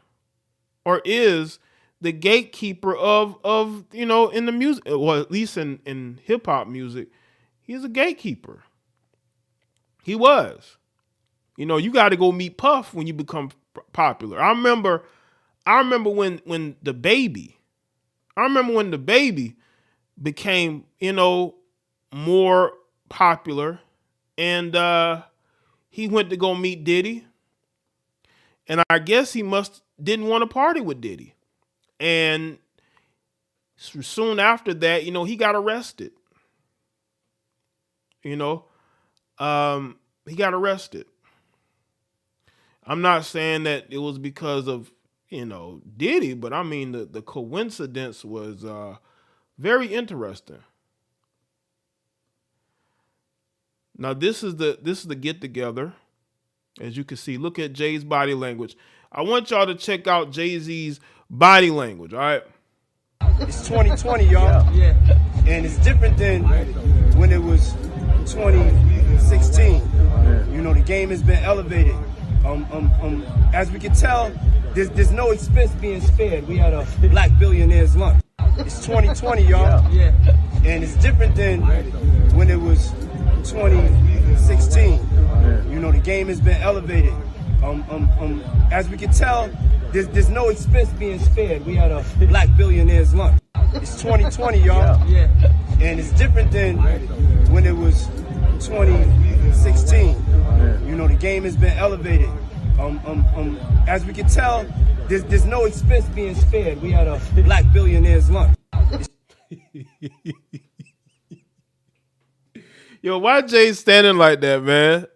or is the gatekeeper of you know, in the music, or at least in hip hop music, he's a gatekeeper. He was. You know, you got to go meet Puff when you become popular. I remember when the baby became, you know, more popular, and he went to go meet Diddy, and I guess he didn't want to party with Diddy. And soon after that, you know, he got arrested. You know, he got arrested. I'm not saying that it was because of, you know, Diddy, but I mean, the coincidence was very interesting. Now this is the get together As you can see, look at Jay's body language. I want y'all to check out Jay-Z's body language, all right? It's 2020, y'all. Yeah. And it's different than when it was 2016. You know, the game has been elevated. As we can tell, there's no expense being spared. We had a Black Billionaires Lunch. It's 2020, y'all. Yeah. And it's different than when it was 2016. You know, the game has been elevated. As we can tell, there's no expense being spared. We had a Black Billionaires Lunch. It's 2020, y'all. Yeah. And it's different than when it was 2016. You know, the game has been elevated. As we can tell, there's no expense being spared. We had a Black Billionaires Lunch. Yo, why Jay standing like that, man?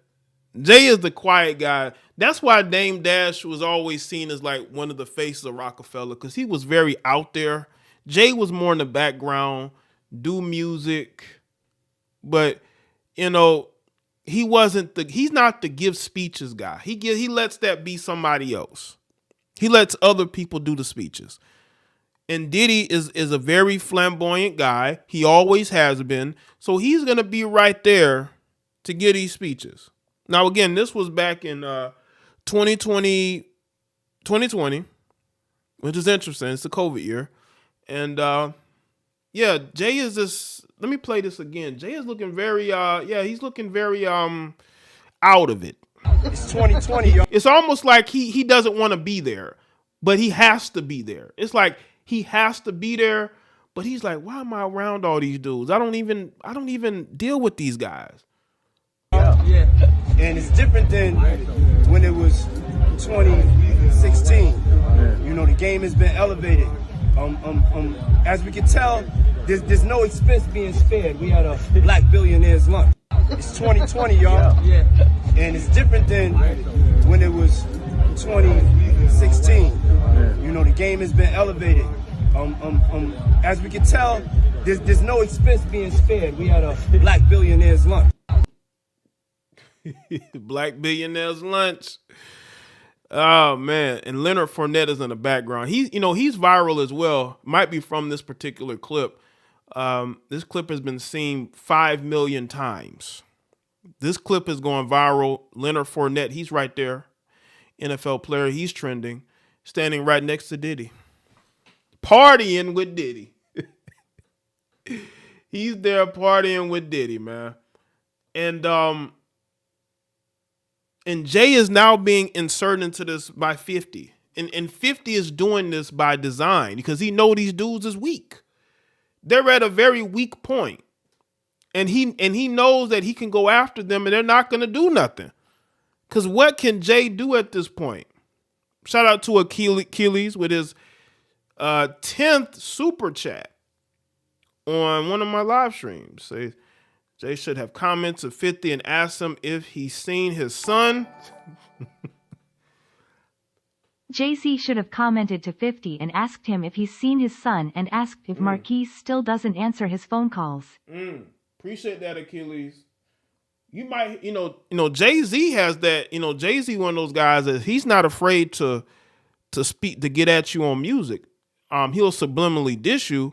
Jay is the quiet guy. That's why Dame Dash was always seen as like one of the faces of Rockefeller, because he was very out there. Jay was more in the background, do music, but you know, he's not the give speeches guy. He lets that be somebody else. He lets other people do the speeches. And Diddy is a very flamboyant guy. He always has been. So he's going to be right there to give these speeches. Now, again, this was back in 2020, which is interesting. It's the COVID year. And yeah, Jay is this. Let me play this again. Jay is looking very, he's looking very out of it. It's 2020, y'all. It's almost like he doesn't want to be there, but he has to be there. It's like he has to be there, but he's like, why am I around all these dudes? I don't even deal with these guys. Yeah. And it's different than when it was 2016. You know, the game has been elevated. As we can tell, there's no expense being spared. We had a Black Billionaires Lunch. It's 2020, y'all. Yeah. And it's different than when it was 2016. You know, the game has been elevated. As we can tell, there's no expense being spared. We had a Black Billionaires Lunch. Black Billionaires Lunch. Oh man, and Leonard Fournette is in the background. He's viral as well. Might be from this particular clip. This clip has been seen 5 million times. This clip is going viral. Leonard Fournette, he's right there. NFL player, he's trending. Standing right next to Diddy. Partying with Diddy. He's there partying with Diddy, man. And Jay is now being inserted into this by 50. And 50 is doing this by design because he know these dudes is weak. They're at a very weak point. And he knows that he can go after them and they're not going to do nothing. Because what can Jay do at this point? Shout out to Achilles with his 10th super chat on one of my live streams. Say Jay should have commented to 50 and asked him if he's seen his son. JC should have commented to 50 and asked him if he's seen his son and asked if Marquise still doesn't answer his phone calls. Appreciate that, Achilles. You might, Jay-Z has that, Jay-Z one of those guys that he's not afraid to speak, to get at you on music. He'll subliminally dish you,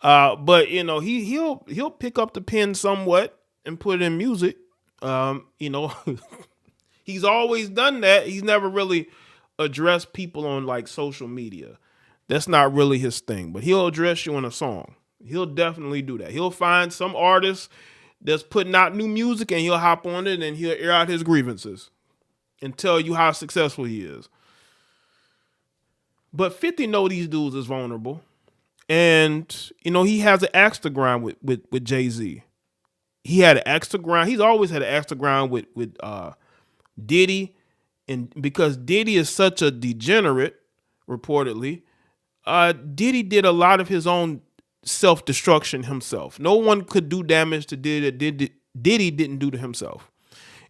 but he'll pick up the pen somewhat and put it in music. He's always done that. He's never really addressed people on like social media. That's not really his thing, but he'll address you in a song. He'll definitely do that. He'll find some artist that's putting out new music and he'll hop on it and he'll air out his grievances and tell you how successful he is. But 50 know these dudes is vulnerable. And, he has an axe to grind with Jay-Z. He had an axe to grind. He's always had an axe to grind with Diddy. And because Diddy is such a degenerate, reportedly, Diddy did a lot of his own self-destruction himself. No one could do damage to Diddy that Diddy didn't do to himself.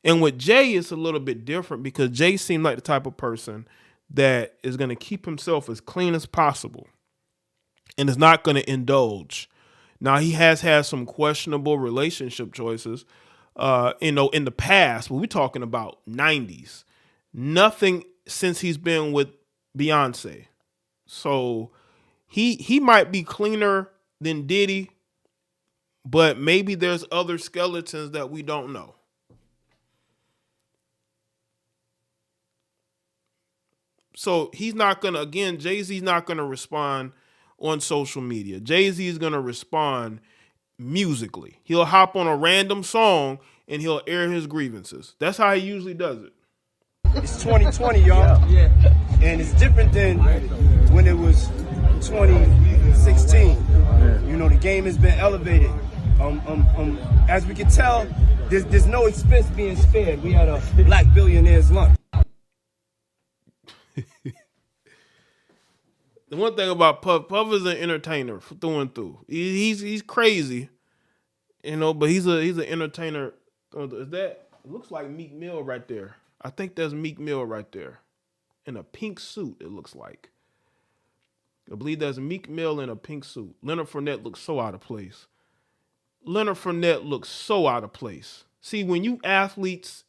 And with Jay, it's a little bit different because Jay seemed like the type of person that is going to keep himself as clean as possible and is not going to indulge. Now, he has had some questionable relationship choices, in the past, but we're talking about 90s. nothing since he's been with Beyonce. So he might be cleaner than Diddy, but maybe there's other skeletons that we don't know. So he's not going to, again, Jay-Z's not going to respond on social media. Jay-Z is going to respond musically. He'll hop on a random song and he'll air his grievances. That's how he usually does it. It's 2020, y'all. Yeah. And it's different than when it was 2016. You know, the game has been elevated. As we can tell, there's no expense being spared. We had a black billionaire's lunch. The one thing about Puff is an entertainer through and through. He's crazy, you know, but he's an entertainer. Is that, it looks like Meek Mill right there. I think there's Meek Mill right there in a pink suit. It looks like. I believe there's Meek Mill in a pink suit. Leonard Fournette looks so out of place. See, when you athletes,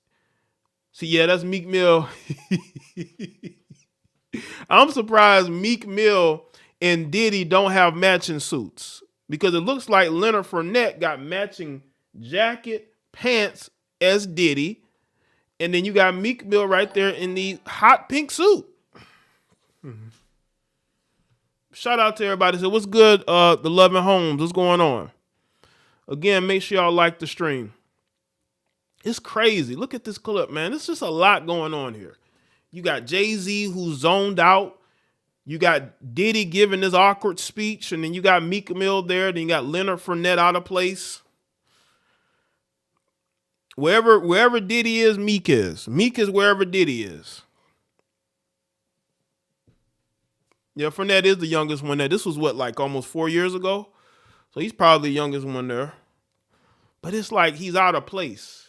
yeah, that's Meek Mill. I'm surprised Meek Mill and Diddy don't have matching suits, because it looks like Leonard Fournette got matching jacket, pants as Diddy, and then you got Meek Mill right there in the hot pink suit. Mm-hmm. Shout out to everybody. So what's good, the Loving Homes? What's going on? Again, make sure y'all like the stream. It's crazy. Look at this clip, man. There's just a lot going on here. You got Jay-Z who's zoned out. You got Diddy giving this awkward speech, and then you got Meek Mill there. Then you got Leonard Fournette out of place. Wherever Diddy is, Meek is. Meek is wherever Diddy is. Yeah, Fournette is the youngest one there. This was what, like almost 4 years ago? So he's probably the youngest one there. But it's like he's out of place.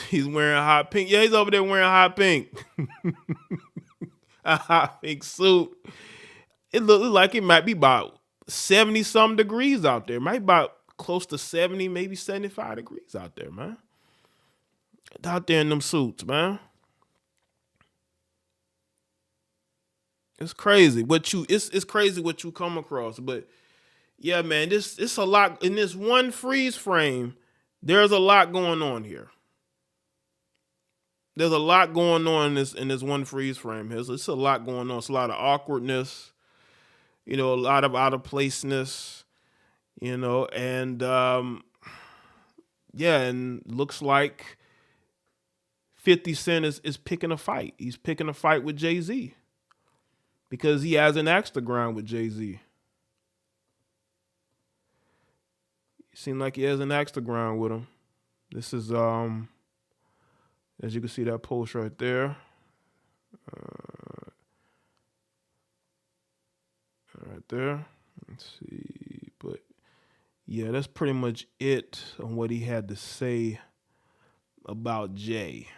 He's wearing hot pink. Yeah, he's over there wearing hot pink. A hot pink suit. It looks like it might be about 70-some degrees out there. It might be about close to 70, maybe 75 degrees out there, man. Out there in them suits, man. It's crazy it's crazy what you come across. But yeah, man, it's a lot in this one freeze frame. There's a lot going on here. There's a lot going on in this one freeze frame here. It's a lot going on. It's a lot of awkwardness, you know, a lot of out of placeness, you know, and yeah, and looks like 50 Cent is picking a fight. He's picking a fight with Jay-Z because he has an axe to grind with Jay-Z. It seems like he has an axe to grind with him. This is as you can see that post right there. Right there. Let's see. But yeah, that's pretty much it on what he had to say about Jay.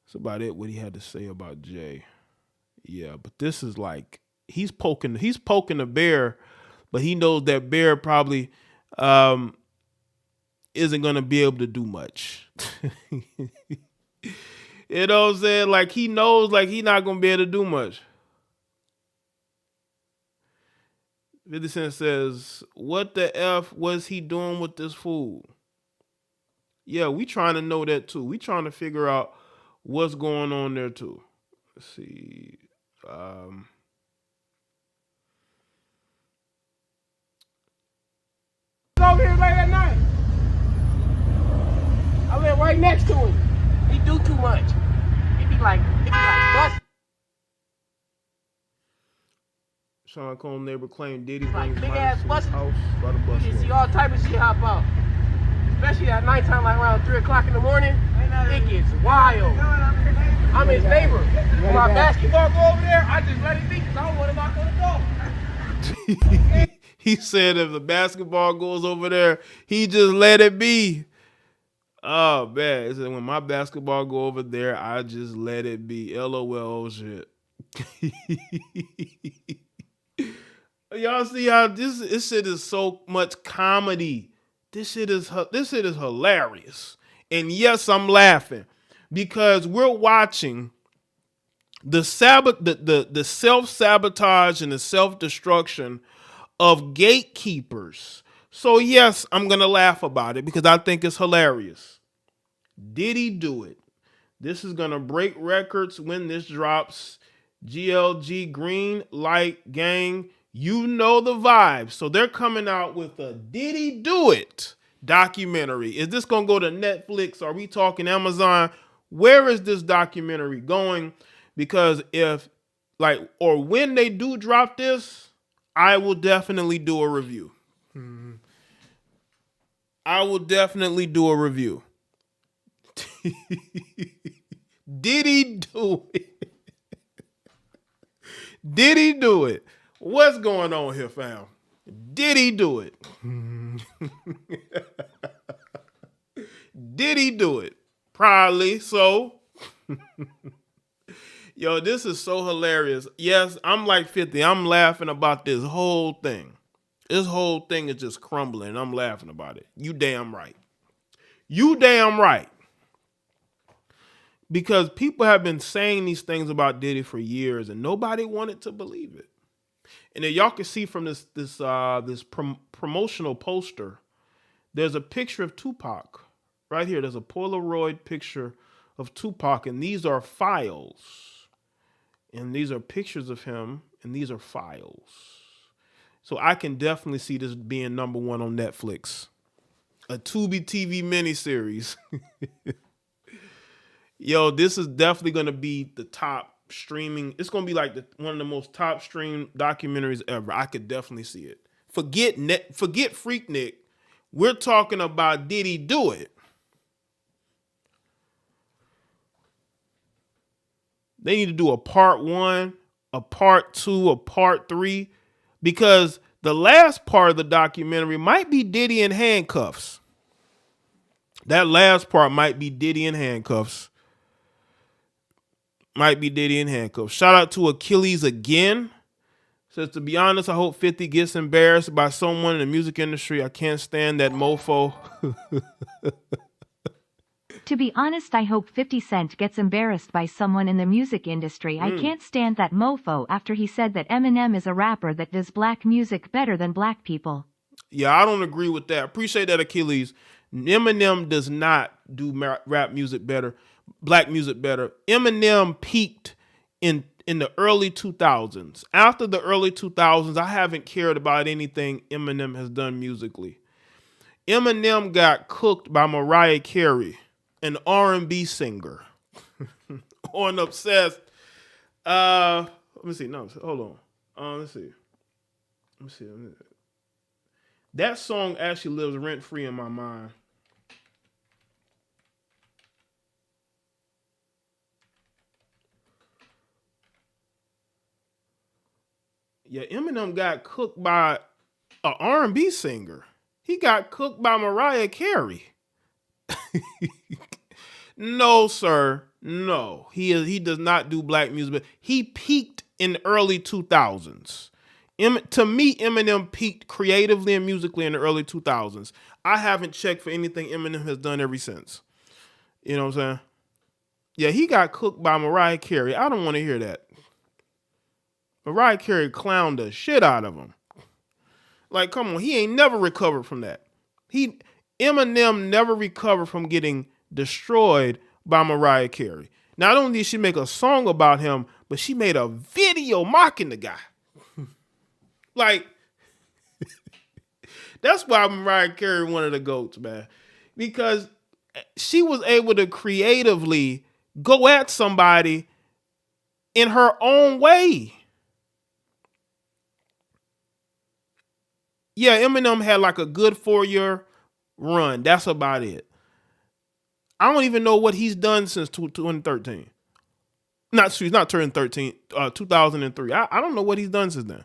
That's about it, what he had to say about Jay. Yeah, but this is like he's poking the bear, but he knows that bear probably isn't going to be able to do much. You know what I'm saying? Like he knows like he's not going to be able to do much. 50 Cent says, what the F was he doing with this fool? Yeah, we trying to know that too. We trying to figure out what's going on there too. Let's see. Over here late at night. I live right next to him. He do too much. It be like bust. Sean Combs neighbor claimed Diddy Like brings big minors ass to his bus. house by the bus. You see all type of shit hop out. Especially at nighttime, like around 3 o'clock in the morning. It gets wild. I'm his neighbor. When my basketball go over there, I just let it be because I don't want him out on the door. He said if the basketball goes over there, he just let it be. Oh, man. He said when my basketball go over there, I just let it be. LOL shit. Y'all see how this shit is so much comedy. This shit is hilarious. And yes, I'm laughing because we're watching the self-sabotage and the self-destruction of gatekeepers. So yes, I'm going to laugh about it because I think it's hilarious. Diddy do it. This is going to break records when this drops. GLG Green Light Gang, you know the vibe. So they're coming out with a Diddy Do It documentary. Is this going to go to Netflix? Are we talking Amazon? Where is this documentary going? Because when they do drop this, I will definitely do a review. I will definitely do a review. Diddy do it. Diddy do it. What's going on here, fam? Diddy do it. Diddy do it. Probably so. Yo, this is so hilarious. Yes, I'm like 50. I'm laughing about this whole thing. This whole thing is just crumbling. I'm laughing about it. You damn right. You damn right. Because people have been saying these things about Diddy for years and nobody wanted to believe it. And then y'all can see from this promotional poster, there's a picture of Tupac. Right here, there's a Polaroid picture of Tupac, and these are files. And these are pictures of him, and these are files. So I can definitely see this being #1 on Netflix. A Tubi TV miniseries. Yo, this is definitely going to be the top streaming. It's going to be like one of the most top streamed documentaries ever. I could definitely see it. Forget Freaknik. We're talking about Diddy Do It. They need to do a part 1, a part 2, a part 3, because the last part of the documentary might be Diddy in handcuffs. That last part might be Diddy in handcuffs. Might be Diddy in handcuffs. Shout out to Achilles again. Says, to be honest, I hope 50 gets embarrassed by someone in the music industry. I can't stand that mofo. To be honest, I hope 50 Cent gets embarrassed by someone in the music industry. I can't stand that mofo after he said that Eminem is a rapper that does black music better than black people. Yeah, I don't agree with that. Appreciate that, Achilles. Eminem does not do rap music better, black music better. Eminem peaked in the early 2000s. After the early 2000s, I haven't cared about anything Eminem has done musically. Eminem got cooked by Mariah Carey, an R&B singer, on Obsessed. Let me see. No, hold on. Let's see. That song actually lives rent-free in my mind. Yeah, Eminem got cooked by an R&B singer. He got cooked by Mariah Carey. No, sir. No. He does not do black music, but he peaked in the early 2000s. To me, Eminem peaked creatively and musically in the early 2000s. I haven't checked for anything Eminem has done ever since. You know what I'm saying? Yeah, he got cooked by Mariah Carey. I don't want to hear that. Mariah Carey clowned the shit out of him. Like, come on, he ain't never recovered from that. Eminem never recovered from getting destroyed by Mariah Carey. Not only did she make a song about him, but she made a video mocking the guy. Like, that's why Mariah Carey one of the GOATs, man. Because she was able to creatively go at somebody in her own way. Yeah, Eminem had like a good 4-year run. That's about it. I don't even know what he's done since 2013. He's not turned 13, 2003. I don't know what he's done since then.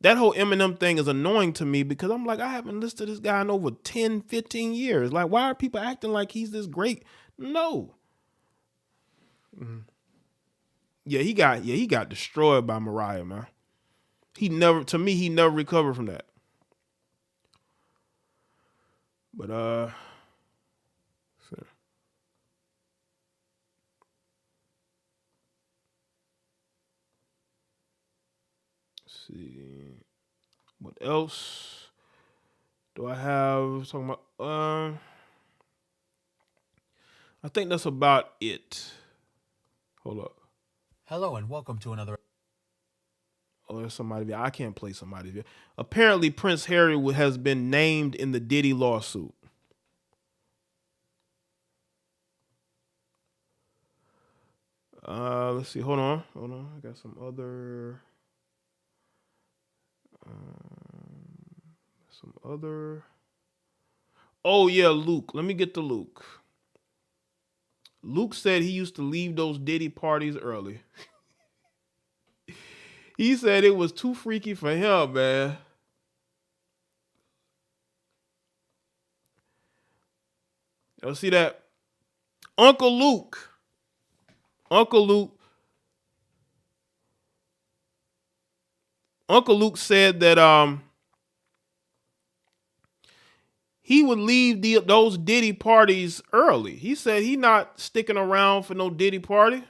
That whole Eminem thing is annoying to me because I'm like, I haven't listened to this guy in over 10, 15 years. Like, why are people acting like he's this great? No. Yeah, he got destroyed by Mariah, man. He never recovered from that. But so. Let's see what else do I have talking about. I think that's about it. Hold up. Hello and welcome to another. Oh, there's somebody. I can't play somebody. Apparently, Prince Harry has been named in the Diddy lawsuit. Let's see. Hold on. I got some other. Oh yeah, Luke. Let me get to Luke. Luke said he used to leave those Diddy parties early. He said it was too freaky for him, man. Y'all see that? Uncle Luke said that he would leave those Diddy parties early. He said he not sticking around for no Diddy party.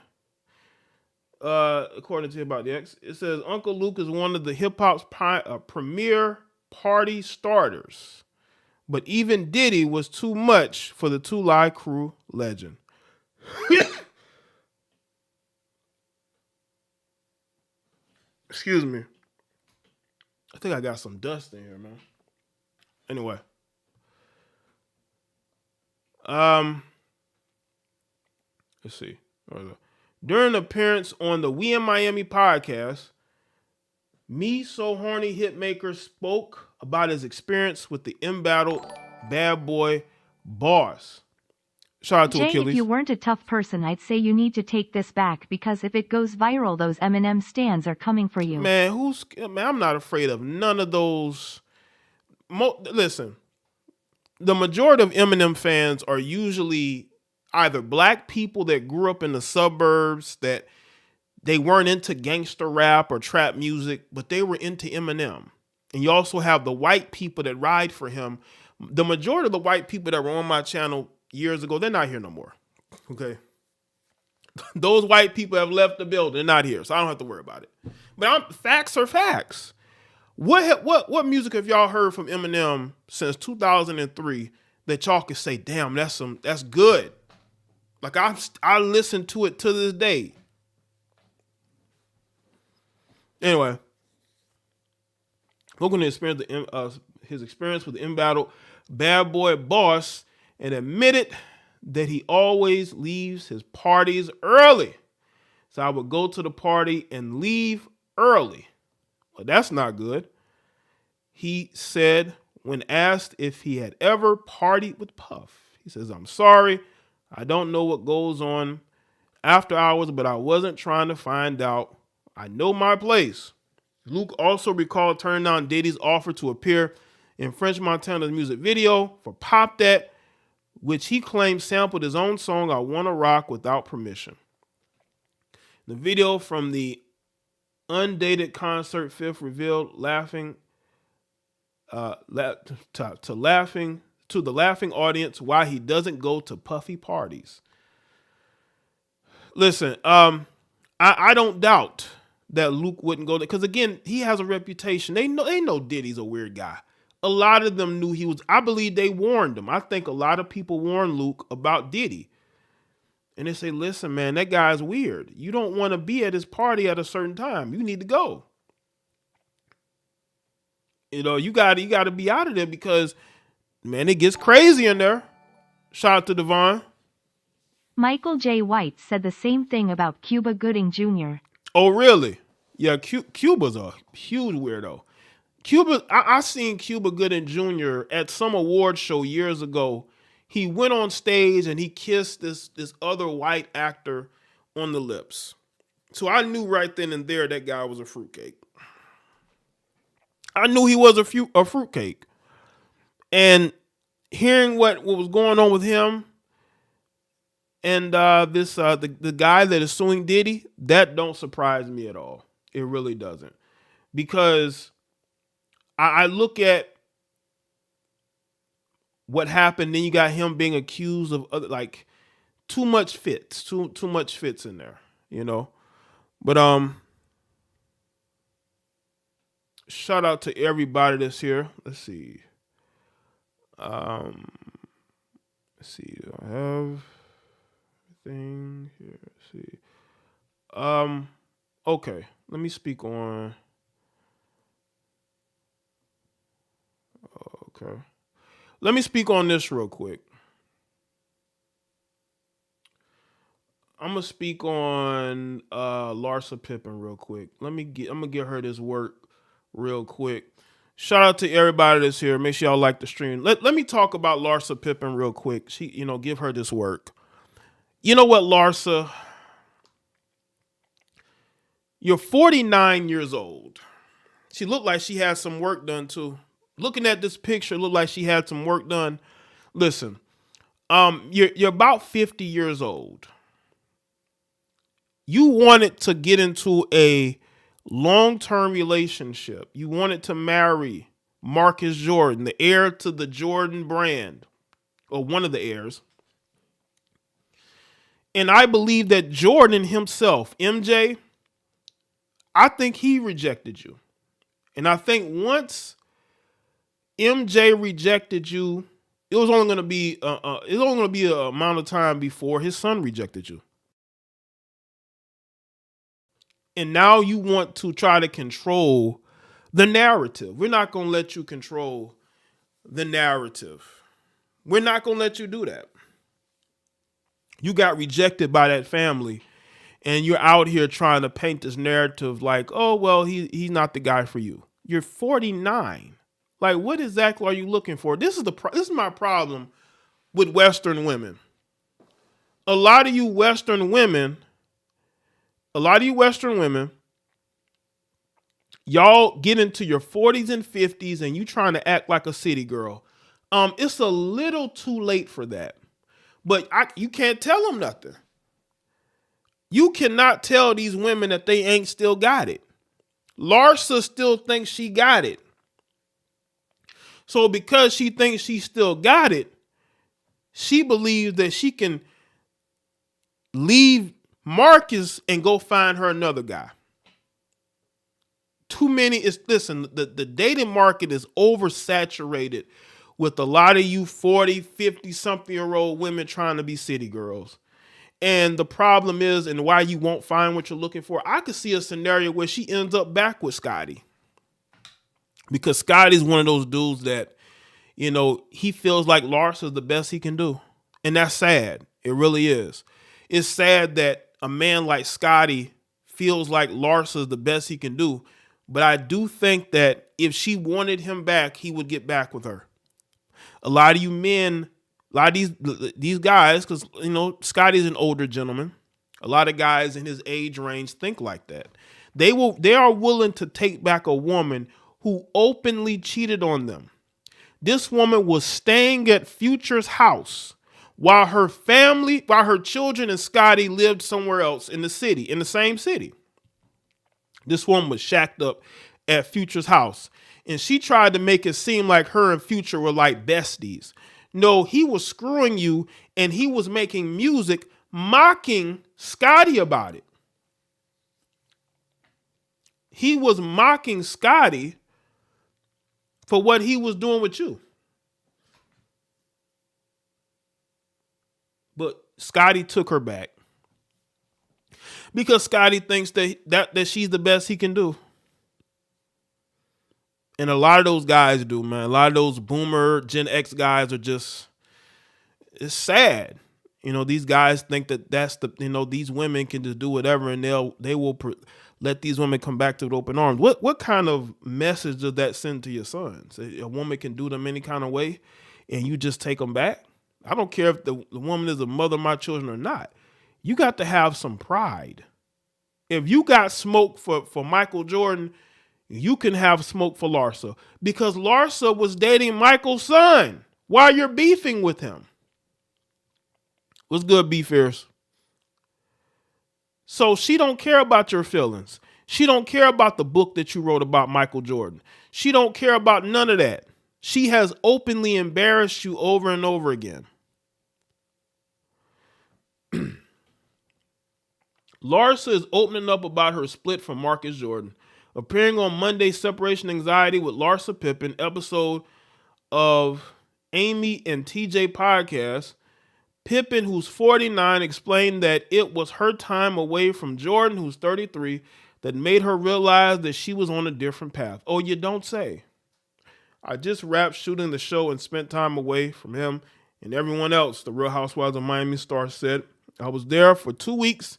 According to About the X, it says Uncle Luke is one of the hip hop's premier party starters, but even Diddy was too much for the Two Live Crew legend. Excuse me. I think I got some dust in here, man. Anyway. Let's see. During an appearance on the We in Miami podcast, Me So Horny Hitmaker spoke about his experience with the embattled bad boy boss. Shout out to Jay, Achilles. if you weren't a tough person, I'd say you need to take this back because if it goes viral, those Eminem stans are coming for you. Man, I'm not afraid of none of those. Listen, the majority of Eminem fans are usually either black people that grew up in the suburbs that they weren't into gangster rap or trap music, but they were into Eminem. And you also have the white people that ride for him. The majority of the white people that were on my channel years ago, they're not here no more. Okay. Those white people have left the building. They're not here, so I don't have to worry about it. But facts are facts. What music have y'all heard from Eminem since 2003 that y'all can say, damn, that's good? Like I listen to it to this day. Anyway, we're going to experience his experience with the embattled bad boy boss and admitted that he always leaves his parties early. So I would go to the party and leave early. Well, that's not good. He said when asked if he had ever partied with Puff, he says, I'm sorry. I don't know what goes on after hours, but I wasn't trying to find out. I know my place. Luke also recalled turning down Diddy's offer to appear in French Montana's music video for Pop That, which he claimed sampled his own song, I Wanna Rock, without permission. The video from the undated concert fifth revealed to the laughing audience why he doesn't go to Puffy parties. Listen, I don't doubt that Luke wouldn't go there because again, he has a reputation. They know Diddy's a weird guy. A lot of them knew he was. I believe they warned him. I think a lot of people warned Luke about Diddy. And they say, listen, man, that guy's weird. You don't want to be at his party at a certain time. You need to go. You know, you got to be out of there because, man, it gets crazy in there. Shout out to Devon. Michael J. White said the same thing about Cuba Gooding Jr. Oh, really? Yeah, Cuba's a huge weirdo. I seen Cuba Gooding Jr. at some award show years ago. He went on stage and he kissed this other white actor on the lips. So I knew right then and there that guy was a fruitcake. I knew he was a fruitcake. And hearing what was going on with him and the guy that is suing Diddy, that don't surprise me at all. It really doesn't. Because I look at what happened. Then you got him being accused of other, like too much fits in there, you know. But shout out to everybody that's here. Let's see. Let's see. Do I have anything here? Let's see. Okay. Let me speak on. Okay. Let me speak on this real quick. I'm gonna speak on Larsa Pippen real quick. I'm gonna get her this work real quick. Shout out to everybody that's here. Make sure y'all like the stream. Let me talk about Larsa Pippen real quick. She, give her this work. You know what, Larsa? You're 49 years old. She looked like she had some work done too. Looking at this picture, looked like she had some work done. Listen, you're about 50 years old. You wanted to get into a long-term relationship. You wanted to marry Marcus Jordan, the heir to the Jordan brand, or one of the heirs. And I believe that Jordan himself, MJ, I think he rejected you. And I think once MJ rejected you, it was only going to be an amount of time before his son rejected you. And now you want to try to control the narrative. We're not going to let you control the narrative. We're not going to let you do that. You got rejected by that family, and you're out here trying to paint this narrative like, oh, well, he's not the guy for you. You're 49. Like, what exactly are you looking for? This is my problem with Western women. A lot of you Western women, y'all get into your 40s and 50s and you trying to act like a city girl. It's a little too late for that. But you can't tell them nothing. You cannot tell these women that they ain't still got it. Larsa still thinks she got it. So because she thinks she still got it, she believes that she can leave Marcus and go find her another guy. Too many listen, the dating market is oversaturated with a lot of you 40, 50 something year old women trying to be city girls. And the problem is, and why you won't find what you're looking for, I could see a scenario where she ends up back with Scotty. Because Scotty's one of those dudes that, he feels like Larsa's the best he can do. And that's sad. It really is. It's sad that a man like Scotty feels like Larsa's the best he can do. But I do think that if she wanted him back, he would get back with her. A lot of you men, a lot of these guys, because, Scotty's an older gentleman. A lot of guys in his age range think like that. They are willing to take back a woman who openly cheated on them. This woman was staying at Future's house while her children and Scotty lived somewhere else in the same city. This woman was shacked up at Future's house. And she tried to make it seem like her and Future were like besties. No, he was screwing you, and he was making music mocking Scotty about it. He was mocking Scotty for what he was doing with you. But Scotty took her back. Because Scotty thinks that she's the best he can do. And a lot of those guys do, man. A lot of those boomer Gen X guys are just, it's sad. These guys think that that's these women can just do whatever and they will let these women come back to with open arms. What kind of message does that send to your sons? A woman can do them any kind of way and you just take them back? I don't care if the woman is the mother of my children or not. You got to have some pride. If you got smoke for Michael Jordan, you can have smoke for Larsa, because Larsa was dating Michael's son while you're beefing with him. What's good, B-Fierce? So she don't care about your feelings. She don't care about the book that you wrote about Michael Jordan. She don't care about none of that. She has openly embarrassed you over and over again. Larsa is opening up about her split from Marcus Jordan. Appearing on Monday's Separation Anxiety with Larsa Pippen episode of Amy and TJ podcast, Pippen, who's 49, explained that it was her time away from Jordan, who's 33, that made her realize that she was on a different path. Oh, you don't say. I just wrapped shooting the show and spent time away from him and everyone else, the Real Housewives of Miami star said. I was there for 2 weeks,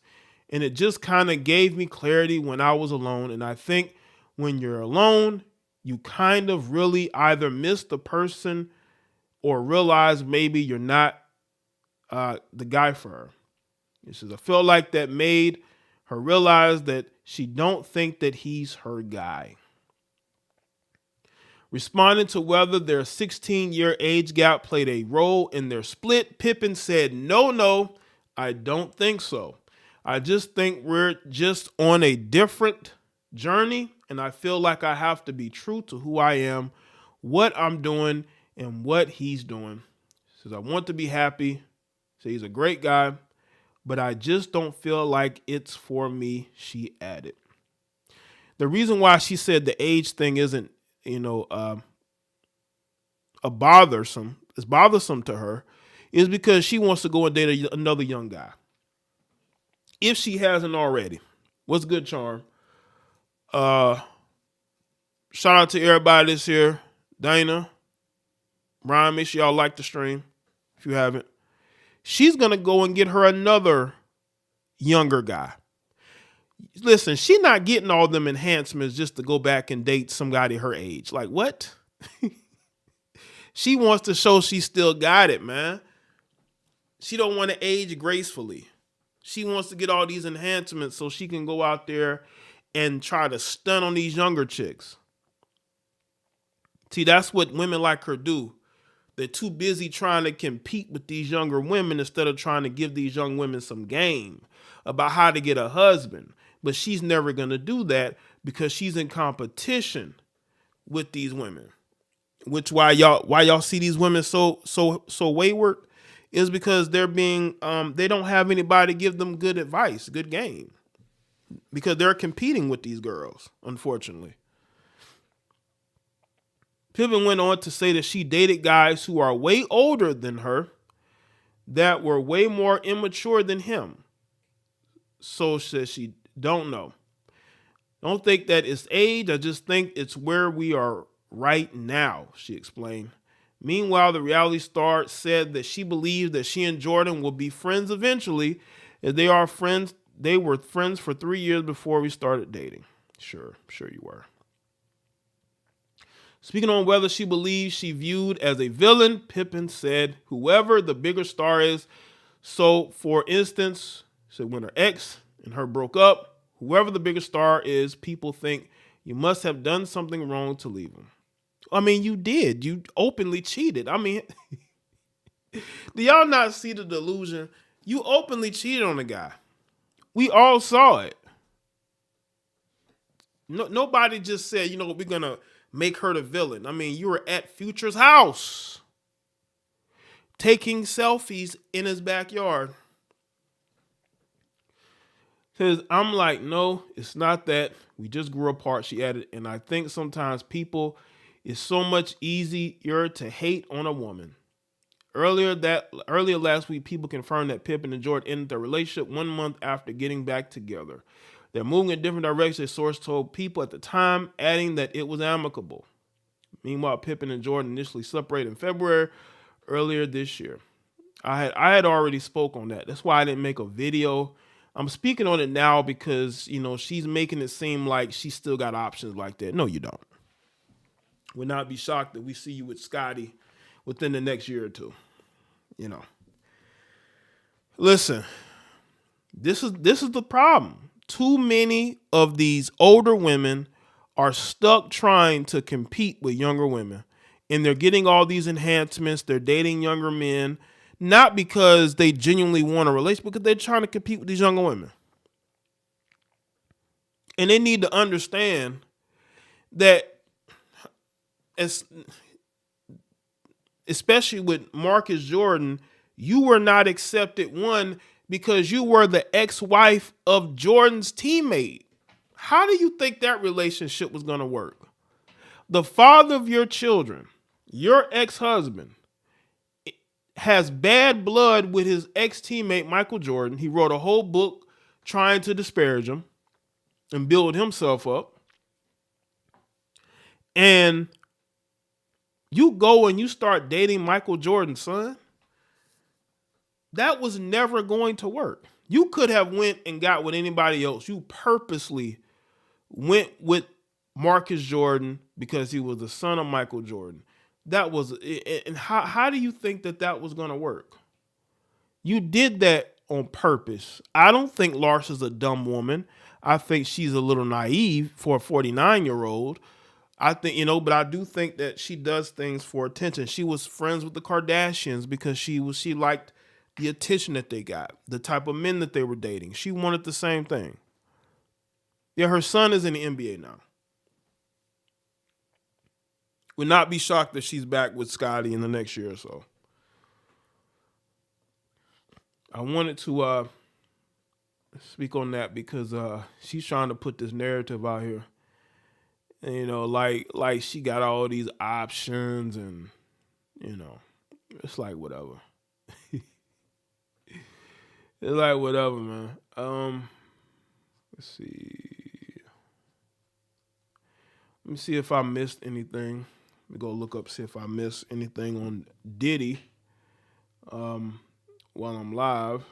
and it just kind of gave me clarity when I was alone. And I think when you're alone, you kind of really either miss the person or realize maybe you're not the guy for her. He says, I feel like that made her realize that she don't think that he's her guy. Responding to whether their 16-year age gap played a role in their split, Pippen said, no, I don't think so. I just think we're just on a different journey, and I feel like I have to be true to who I am, what I'm doing, and what he's doing. He says, I want to be happy. So he's a great guy, but I just don't feel like it's for me, she added. The reason why she said the age thing isn't, bothersome to her is because she wants to go and date another young guy. If she hasn't already. What's good, Charm? Shout out to everybody that's here. Dana, Brian, make sure y'all like the stream if you haven't. She's going to go and get her another younger guy. Listen, she's not getting all them enhancements just to go back and date somebody her age. Like, what? She wants to show she still got it, man. She don't want to age gracefully. She wants to get all these enhancements so she can go out there and try to stun on these younger chicks. See, that's what women like her do. They're too busy trying to compete with these younger women instead of trying to give these young women some game about how to get a husband. But she's never going to do that because she's in competition with these women. Which why y'all see these women so wayward is because they're being they don't have anybody to give them good advice, good game. Because they're competing with these girls, unfortunately. Pippen went on to say that she dated guys who are way older than her that were way more immature than him. So says she don't know. Don't think that it's age. I just think it's where we are right now, she explained. Meanwhile, the reality star said that she believes that she and Jordan will be friends eventually, as they are friends. They were friends for 3 years before we started dating. Sure you were. Speaking on whether she believes she viewed as a villain, Pippen said, whoever the bigger star is. So, for instance, said when her ex and her broke up, whoever the bigger star is, people think you must have done something wrong to leave him. I mean, you did. You openly cheated. I mean, do y'all not see the delusion? You openly cheated on a guy. We all saw it. Nobody just said, we're going to make her the villain. I mean, you were at Future's house taking selfies in his backyard. Says, I'm like, no, it's not that. We just grew apart, she added. And I think sometimes people, it's so much easier to hate on a woman. Earlier last week, people confirmed that Pippen and Jordan ended their relationship 1 month after getting back together. They're moving in different directions, a source told People at the time, adding that it was amicable. Meanwhile, Pippen and Jordan initially separated in February earlier this year. I had already spoke on that. That's why I didn't make a video. I'm speaking on it now because, she's making it seem like she still got options like that. No, you don't. Would not be shocked that we see you with Scotty within the next year or two. Listen, this is the problem. Too many of these older women are stuck trying to compete with younger women. And they're getting all these enhancements. They're dating younger men, not because they genuinely want a relationship, because they're trying to compete with these younger women. And they need to understand that especially with Marcus Jordan, you were not accepted, one, because you were the ex-wife of Jordan's teammate. How do you think that relationship was going to work? The father of your children, your ex-husband, has bad blood with his ex-teammate Michael Jordan. He wrote a whole book trying to disparage him and build himself up. And you go and you start dating Michael Jordan's son. That was never going to work. You could have went and got with anybody else. You purposely went with Marcus Jordan because he was the son of Michael Jordan. That was, and how do you think that was going to work? You did that on purpose. I don't think Larsa's a dumb woman. I think she's a little naive for a 49-year-old. I think, but I do think that she does things for attention. She was friends with the Kardashians because she liked the attention that they got, the type of men that they were dating. She wanted the same thing. Yeah, her son is in the NBA now. Would not be shocked if she's back with Scottie in the next year or so. I wanted to speak on that because she's trying to put this narrative out here. And, like she got all these options and, it's like whatever. It's like whatever, man. Let's see. Let me see if I missed anything. Let me go look up, see if I missed anything on Diddy while I'm live.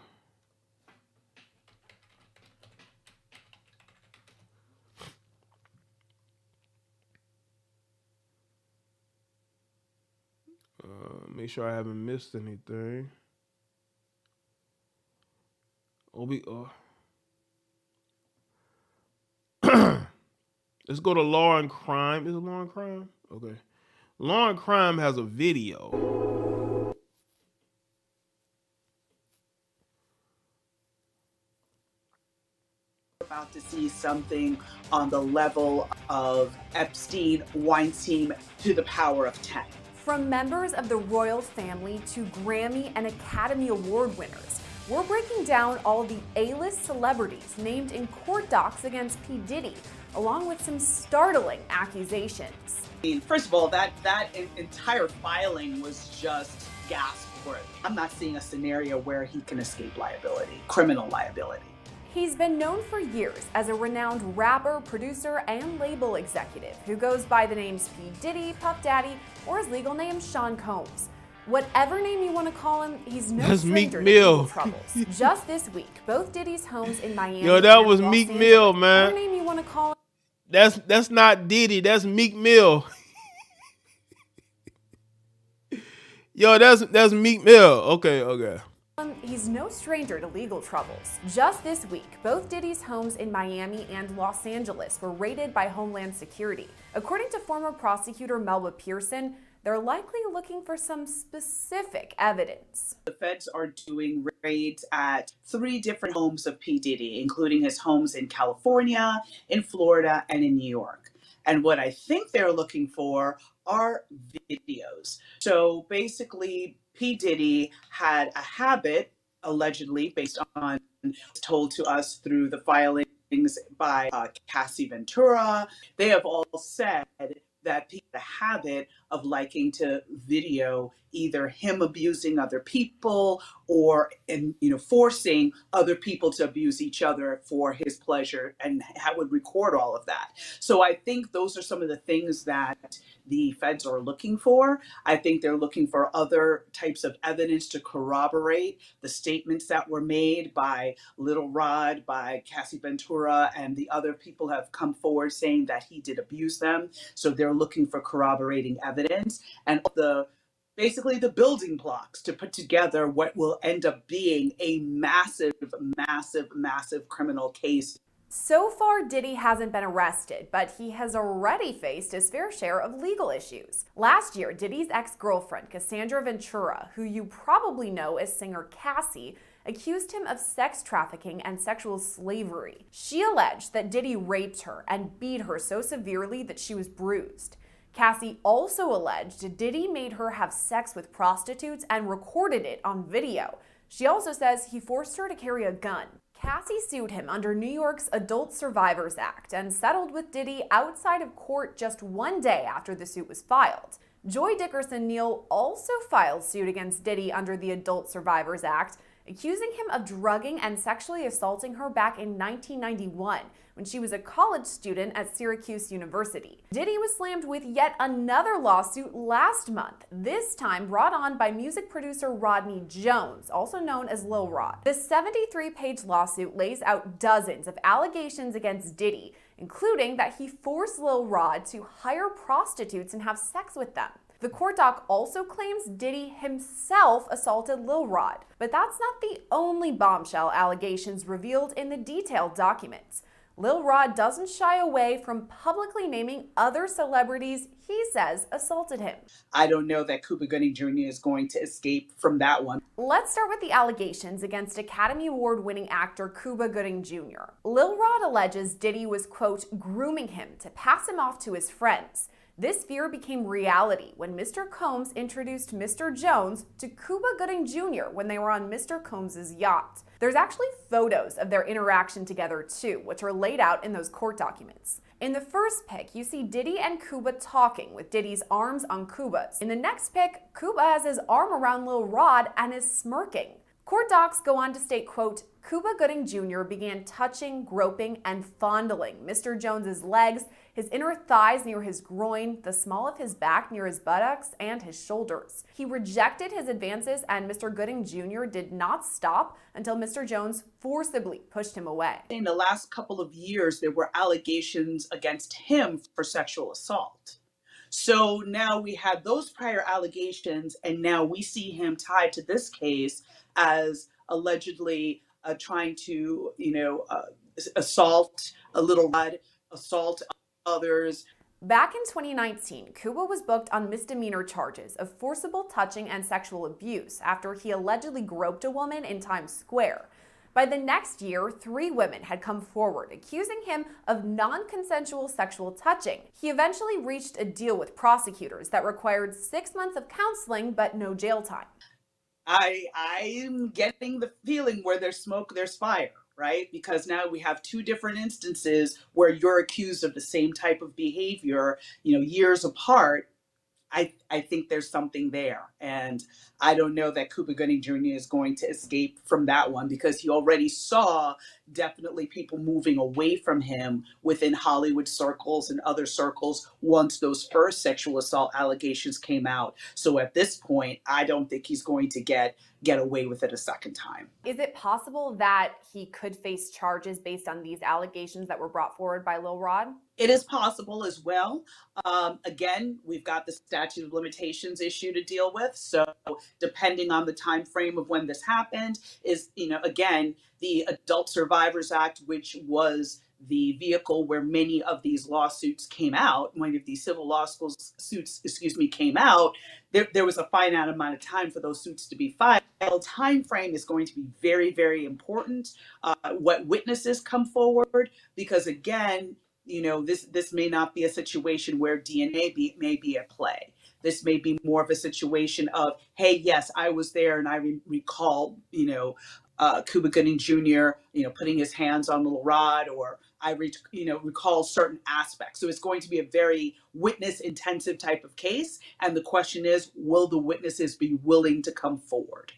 Make sure I haven't missed anything. Let's go to Law and Crime. Is it Law and Crime? Okay. Law and Crime has a video. About to see something on the level of Epstein, Weinstein to the power of 10. From members of the royal family to Grammy and Academy Award winners, we're breaking down all the A-list celebrities named in court docs against P. Diddy, along with some startling accusations. First of all, that entire filing was just gasp-worthy. I'm not seeing a scenario where he can escape liability, criminal liability. He's been known for years as a renowned rapper, producer, and label executive who goes by the names P. Diddy, Puff Daddy, or his legal name, Sean Combs. Whatever name you want to call him, he's no stranger to legal troubles. Just this week, both Diddy's homes in Miami. Yo, that was Meek Mill, man. Whatever name you want to call him. That's not Diddy. That's Meek Mill. Yo, that's Meek Mill. Okay. He's no stranger to legal troubles. Just this week, both Diddy's homes in Miami and Los Angeles were raided by Homeland Security. According to former prosecutor Melba Pearson, they're likely looking for some specific evidence. The feds are doing raids at 3 different homes of P. Diddy, including his homes in California, in Florida, and in New York. And what I think they're looking for are videos. So basically, P. Diddy had a habit, allegedly, based on told to us through the filings by Cassie Ventura. They have all said that he had a habit of liking to video either him abusing other people or forcing other people to abuse each other for his pleasure, and would record all of that. So I think those are some of the things that the feds are looking for. I think they're looking for other types of evidence to corroborate the statements that were made by Little Rod, by Cassie Ventura, and the other people have come forward saying that he did abuse them. So they're looking for corroborating evidence and basically the building blocks to put together what will end up being a massive criminal case. So far, Diddy hasn't been arrested, but he has already faced his fair share of legal issues. Last year, Diddy's ex-girlfriend, Cassandra Ventura, who you probably know as singer Cassie, accused him of sex trafficking and sexual slavery. She alleged that Diddy raped her and beat her so severely that she was bruised. Cassie also alleged Diddy made her have sex with prostitutes and recorded it on video. She also says he forced her to carry a gun. Cassie sued him under New York's Adult Survivors Act and settled with Diddy outside of court just one day after the suit was filed. Joy Dickerson-Neal also filed suit against Diddy under the Adult Survivors Act, accusing him of drugging and sexually assaulting her back in 1991 when she was a college student at Syracuse University. Diddy was slammed with yet another lawsuit last month, this time brought on by music producer Rodney Jones, also known as Lil Rod. The 73-page lawsuit lays out dozens of allegations against Diddy, including that he forced Lil Rod to hire prostitutes and have sex with them. The court doc also claims Diddy himself assaulted Lil Rod, but that's not the only bombshell allegations revealed in the detailed documents. Lil Rod doesn't shy away from publicly naming other celebrities he says assaulted him. I don't know that Cuba Gooding Jr. is going to escape from that one. Let's start with the allegations against Academy Award-winning actor Cuba Gooding Jr. Lil Rod alleges Diddy was, quote, grooming him to pass him off to his friends. This fear became reality when Mr. Combs introduced Mr. Jones to Cuba Gooding Jr. when they were on Mr. Combs' yacht. There's actually photos of their interaction together too, which are laid out in those court documents. In the first pic, you see Diddy and Cuba talking with Diddy's arms on Cuba's. In the next pic, Cuba has his arm around Lil Rod and is smirking. Court docs go on to state, quote, Cuba Gooding Jr. began touching, groping, and fondling Mr. Jones's legs, his inner thighs near his groin, the small of his back near his buttocks, and his shoulders. He rejected his advances, and Mr. Gooding Jr. did not stop until Mr. Jones forcibly pushed him away. In the last couple of years, there were allegations against him for sexual assault. So now we have those prior allegations, and now we see him tied to this case as allegedly trying to, assault a Lil Rod, assault others. Back in 2019, Cuba was booked on misdemeanor charges of forcible touching and sexual abuse after he allegedly groped a woman in Times Square. By the next year, 3 women had come forward accusing him of non-consensual sexual touching. He eventually reached a deal with prosecutors that required 6 months of counseling but no jail time. I'm getting the feeling where there's smoke, there's fire, right? Because now we have 2 different instances where you're accused of the same type of behavior, years apart. I think there's something there. And I don't know that Cuba Gooding Jr. is going to escape from that one, because he already saw definitely people moving away from him within Hollywood circles and other circles once those first sexual assault allegations came out. So at this point, I don't think he's going to get away with it a second time. Is it possible that he could face charges based on these allegations that were brought forward by Lil Rod? It is possible as well. Again, we've got the statute of limitations issue to deal with. So depending on the time frame of when this happened is, again, the Adult Survivors Act, which was the vehicle where many of these lawsuits came out, many of these civil suits came out, there was a finite amount of time for those suits to be filed. Time frame is going to be very, very important. What witnesses come forward, because again, this may not be a situation where DNA may be at play. This may be more of a situation of, hey, yes, I was there and I recall, Cuba Gooding Jr., putting his hands on Lil Rod, or I recall certain aspects. So it's going to be a very witness-intensive type of case. And the question is, will the witnesses be willing to come forward?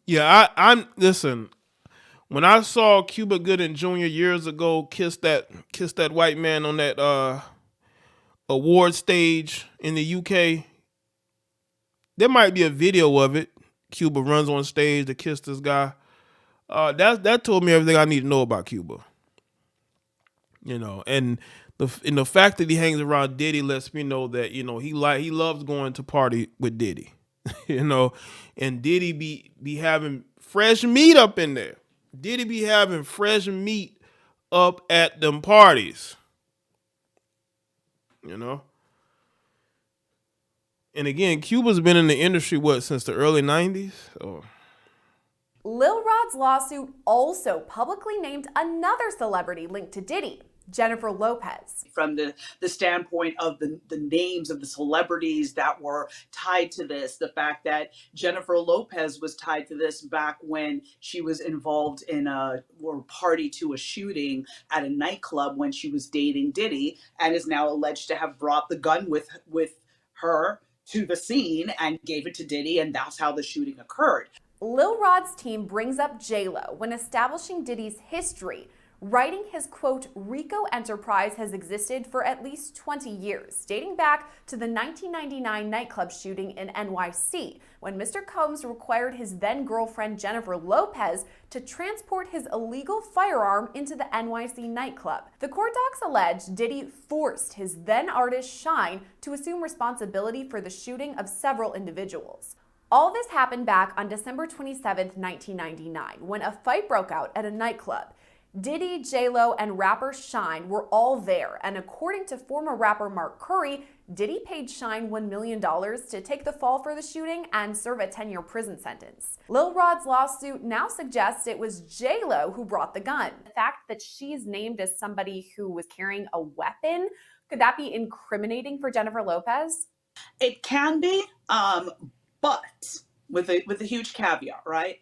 Yeah, listen. When I saw Cuba Gooding Jr. years ago kiss that white man on that award stage in the UK, there might be a video of it. Cuba runs on stage to kiss this guy. That told me everything I need to know about Cuba. And the fact that he hangs around Diddy lets me know that he loves going to party with Diddy. And Diddy be having fresh meat up in there. Diddy be having fresh meat up at them parties. And again, Cuba's been in the industry, since the early 90s? Lil Rod's lawsuit also publicly named another celebrity linked to Diddy. Jennifer Lopez. From the standpoint of the names of the celebrities that were tied to this, the fact that Jennifer Lopez was tied to this back when she was involved in or party to a shooting at a nightclub when she was dating Diddy, and is now alleged to have brought the gun with her to the scene and gave it to Diddy, and that's how the shooting occurred. Lil Rod's team brings up J-Lo when establishing Diddy's history, writing his, quote, RICO enterprise has existed for at least 20 years, dating back to the 1999 nightclub shooting in NYC, when Mr. Combs required his then-girlfriend Jennifer Lopez to transport his illegal firearm into the NYC nightclub. The court docs allege Diddy forced his then-artist Shine to assume responsibility for the shooting of several individuals. All this happened back on December 27, 1999, when a fight broke out at a nightclub. Diddy, J-Lo, and rapper Shine were all there, and according to former rapper Mark Curry, Diddy paid Shine $1 million to take the fall for the shooting and serve a 10-year prison sentence. Lil Rod's lawsuit now suggests it was J-Lo who brought the gun. The fact that she's named as somebody who was carrying a weapon, could that be incriminating for Jennifer Lopez? It can be, but with a huge caveat, right?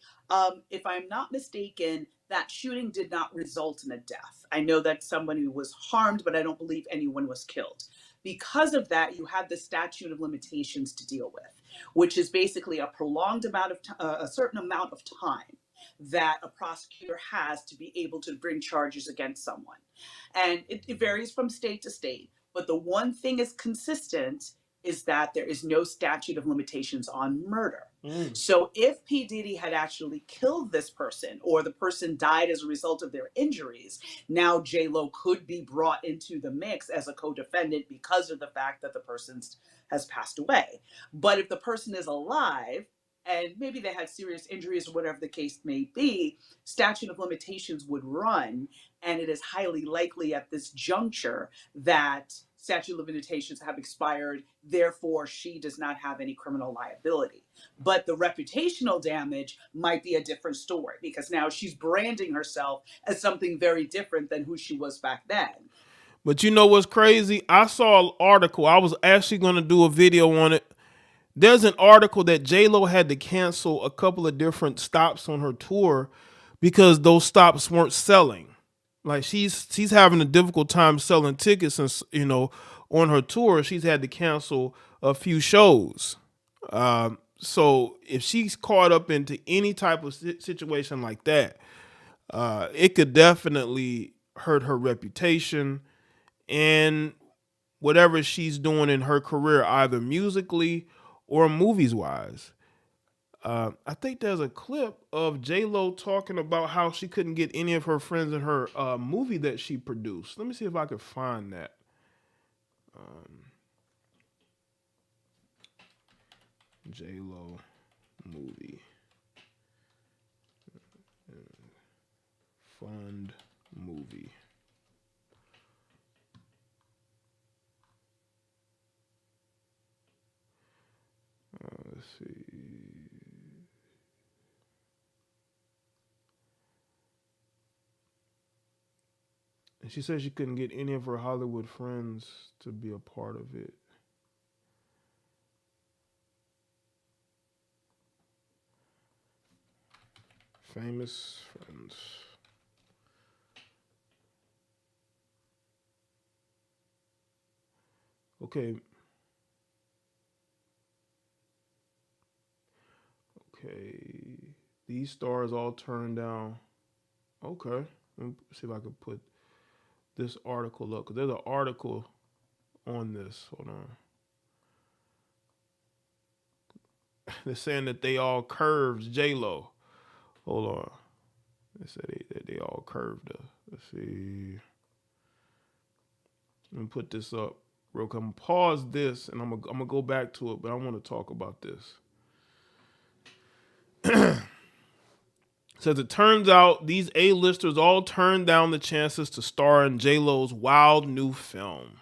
If I'm not mistaken, that shooting did not result in a death. I know that somebody was harmed, but I don't believe anyone was killed. Because of that, you have the statute of limitations to deal with, which is basically a prolonged amount of a certain amount of time that a prosecutor has to be able to bring charges against someone. And it varies from state to state, but the one thing is consistent is that there is no statute of limitations on murder. So if P. Diddy had actually killed this person, or the person died as a result of their injuries, now J-Lo could be brought into the mix as a co-defendant because of the fact that the person has passed away. But if the person is alive, and maybe they had serious injuries or whatever the case may be, statute of limitations would run, and it is highly likely at this juncture that statute of limitations have expired, therefore she does not have any criminal liability. But the reputational damage might be a different story, because now she's branding herself as something very different than who she was back then. But you know what's crazy? I saw an article. I was actually going to do a video on it. There's an article that J-Lo had to cancel a couple of different stops on her tour because those stops weren't selling. Like she's having a difficult time selling tickets, and on her tour she's had to cancel a few shows. So if she's caught up into any type of situation like that, it could definitely hurt her reputation and whatever she's doing in her career, either musically or movies wise. I think there's a clip of J-Lo talking about how she couldn't get any of her friends in her movie that she produced. Let me see if I could find that. J-Lo movie. Fund movie. Let's see. And she said she couldn't get any of her Hollywood friends to be a part of it. Famous friends. Okay. These stars all turned down. Okay. Let me see if I can put this article up, because there's an article on this. Hold on. They're saying that they all curved J-Lo. Hold on. They said they all curved her. Let's see. Let me put this up real quick. I'm gonna pause this and I'm gonna go back to it, but I want to talk about this. Says it turns out these A-listers all turned down the chances to star in J-Lo's wild new film.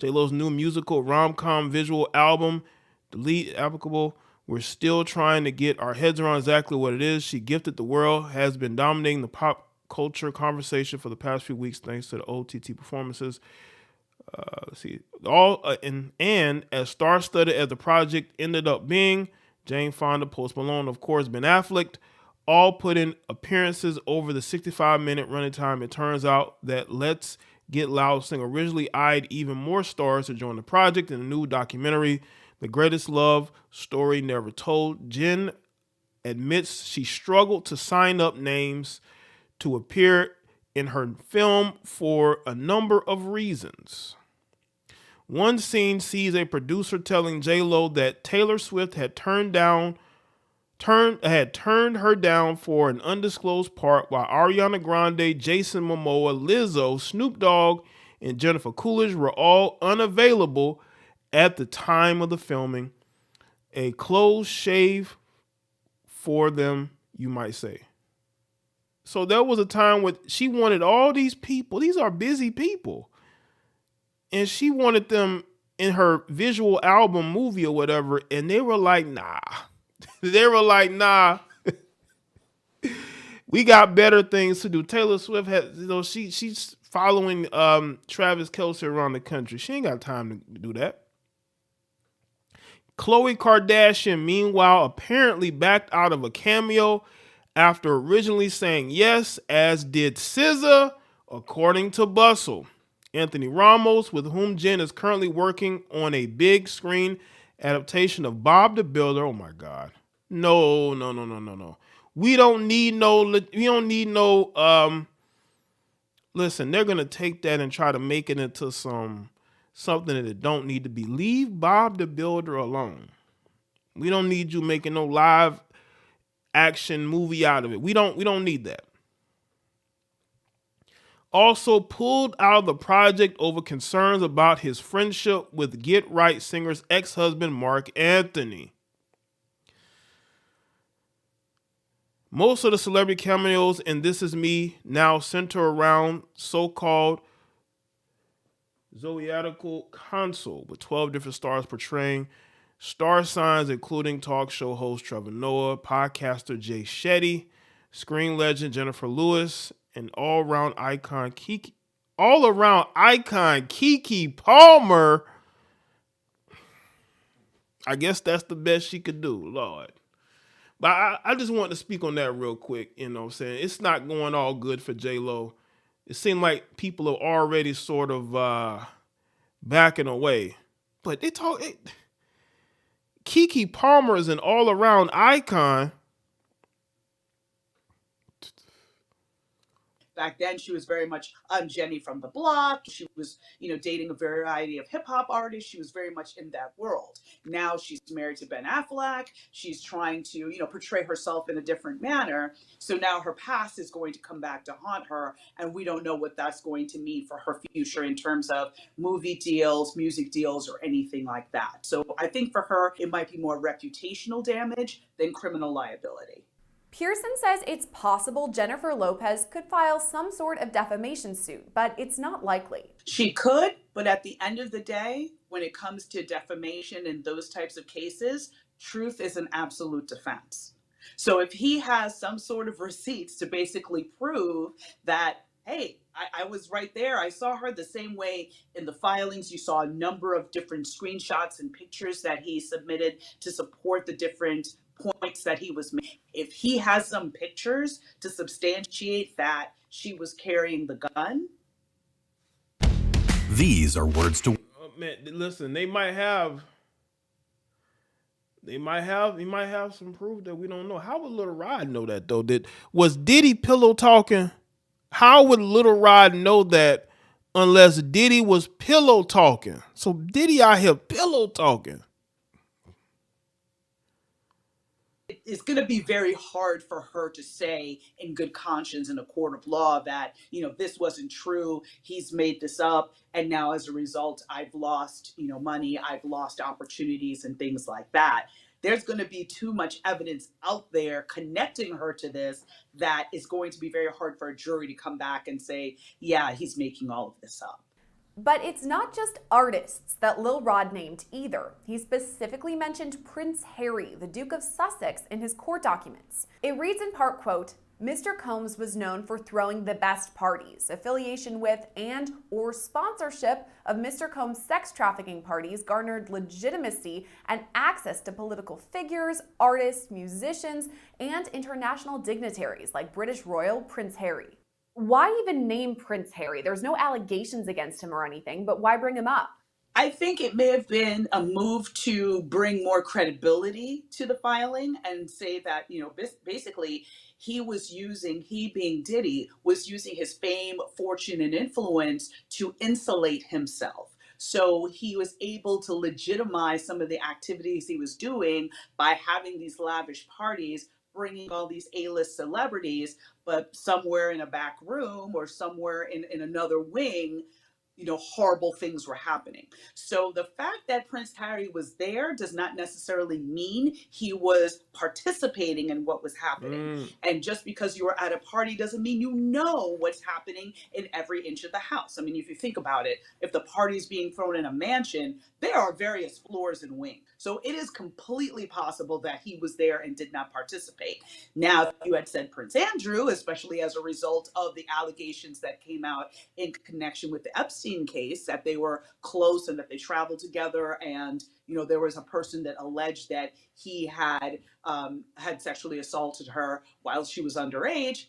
J-Lo's new musical rom-com visual album, Delete Applicable. We're still trying to get our heads around exactly what it is she gifted the world, has been dominating the pop culture conversation for the past few weeks thanks to the OTT performances. Let's see. And as star-studded as the project ended up being, Jane Fonda, Post Malone, of course, Ben Affleck, all put in appearances over the 65-minute running time. It turns out that Let's Get Loud singer originally eyed even more stars to join the project in the new documentary, The Greatest Love Story Never Told. Jen admits she struggled to sign up names to appear in her film for a number of reasons. One scene sees a producer telling J-Lo that Taylor Swift had turned her down for an undisclosed part, while Ariana Grande, Jason Momoa, Lizzo, Snoop Dogg, and Jennifer Coolidge were all unavailable at the time of the filming. A close shave for them, you might say. So there was a time when she wanted all these people. These are busy people. And she wanted them in her visual album, movie, or whatever. And they were like, nah. They were like, nah. We got better things to do. Taylor Swift has, she's following Travis Kelce around the country. She ain't got time to do that. Khloe Kardashian, meanwhile, apparently backed out of a cameo after originally saying yes, as did SZA, according to Bustle. Anthony Ramos, with whom Jen is currently working on a big screen adaptation of Bob the Builder. Oh my God. No. We don't need no, listen, they're going to take that and try to make it into something that it don't need to be. Leave Bob the Builder alone. We don't need you making no live action movie out of it. We don't need that. Also pulled out of the project over concerns about his friendship with Get Right singer's ex-husband Mark Anthony. Most of the celebrity cameos in This Is Me now center around so-called zodiacal console, with 12 different stars portraying star signs, including talk show host Trevor Noah, podcaster Jay Shetty, screen legend Jennifer Lewis, and all-around icon Keke Palmer. I guess that's the best she could do, Lord. But I just want to speak on that real quick. You know what I'm saying? It's not going all good for J-Lo. It seemed like people are already sort of backing away. But Keke Palmer is an all-around icon. Back then, she was very much Jenny from the block. She was, dating a variety of hip hop artists. She was very much in that world. Now she's married to Ben Affleck. She's trying to, portray herself in a different manner. So now her past is going to come back to haunt her, and we don't know what that's going to mean for her future in terms of movie deals, music deals, or anything like that. So I think for her, it might be more reputational damage than criminal liability. Pearson says it's possible Jennifer Lopez could file some sort of defamation suit, but it's not likely. She could, but at the end of the day, when it comes to defamation and those types of cases, truth is an absolute defense. So if he has some sort of receipts to basically prove that, hey, I was right there, I saw her the same way in the filings, you saw a number of different screenshots and pictures that he submitted to support the different points that he was making. If he has some pictures to substantiate that she was carrying the gun. These are words to... man, listen, he might have some proof that we don't know. How would Little Rod know that, though? Was Diddy pillow talking? How would Little Rod know that unless Diddy was pillow talking? So Diddy out here pillow talking. It's going to be very hard for her to say in good conscience in a court of law that, this wasn't true. He's made this up. And now as a result, I've lost, money. I've lost opportunities and things like that. There's going to be too much evidence out there connecting her to this that is going to be very hard for a jury to come back and say, yeah, he's making all of this up. But it's not just artists that Lil Rod named either. He specifically mentioned Prince Harry, the Duke of Sussex, in his court documents. It reads in part, quote, Mr. Combs was known for throwing the best parties. Affiliation with and/or sponsorship of Mr. Combs' sex trafficking parties garnered legitimacy and access to political figures, artists, musicians, and international dignitaries like British royal Prince Harry. Why even name Prince Harry? There's no allegations against him or anything, but why bring him up? I think it may have been a move to bring more credibility to the filing and say that, basically he being Diddy, was using his fame, fortune, and influence to insulate himself. So he was able to legitimize some of the activities he was doing by having these lavish parties, bringing all these A-list celebrities, but somewhere in a back room or somewhere in another wing, horrible things were happening. So the fact that Prince Harry was there does not necessarily mean he was participating in what was happening. And just because you were at a party doesn't mean you know what's happening in every inch of the house. I mean, if you think about it, if the party's being thrown in a mansion, there are various floors and wings. So it is completely possible that he was there and did not participate. Now, if you had said Prince Andrew, especially as a result of the allegations that came out in connection with the Epstein case, that they were close and that they traveled together, and there was a person that alleged that he had sexually assaulted her while she was underage,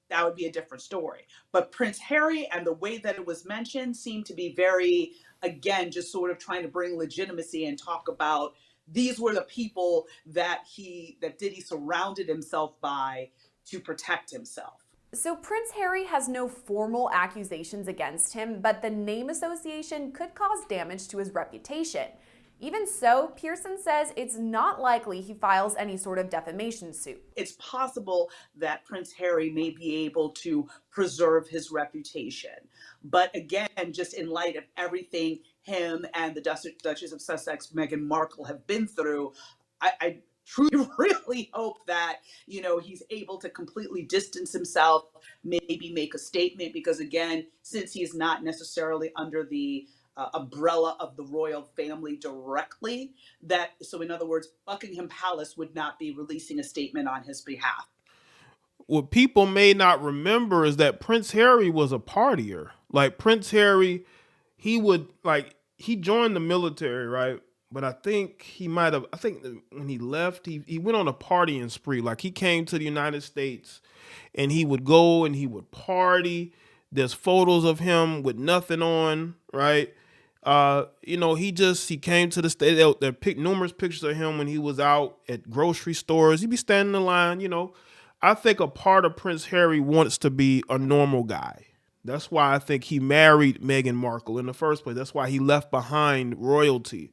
that would be a different story. But Prince Harry and the way that it was mentioned seemed to be very, again, just sort of trying to bring legitimacy and talk about these were the people that Diddy surrounded himself by to protect himself. So Prince Harry has no formal accusations against him, but the name association could cause damage to his reputation. Even so, Pearson says it's not likely he files any sort of defamation suit. It's possible that Prince Harry may be able to preserve his reputation. But again, just in light of everything him and the Duchess of Sussex, Meghan Markle, have been through, I truly really hope that he's able to completely distance himself, maybe make a statement, because again, since he's not necessarily under the umbrella of the royal family directly, so in other words, Buckingham Palace would not be releasing a statement on his behalf. What people may not remember is that Prince Harry was a partier. Like Prince Harry, he joined the military, right? But I think when he left, he went on a partying spree. Like he came to the United States and he would go and he would party. There's photos of him with nothing on, right? He came to the state. There are numerous pictures of him when he was out at grocery stores. He'd be standing in line, I think a part of Prince Harry wants to be a normal guy. That's why I think he married Meghan Markle in the first place. That's why he left behind royalty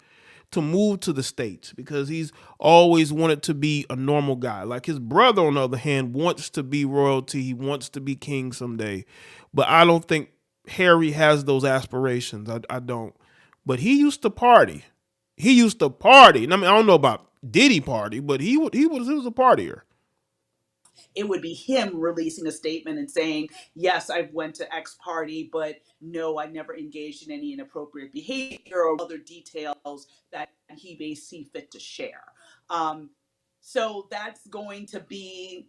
to move to the States, because he's always wanted to be a normal guy. Like his brother, on the other hand, wants to be royalty. He wants to be king someday. But I don't think Harry has those aspirations. I don't. But he used to party. And I mean, I don't know about Diddy party, but he was a partier. It would be him releasing a statement and saying, yes, I went to X party, but no, I never engaged in any inappropriate behavior or other details that he may see fit to share. So that's going to be,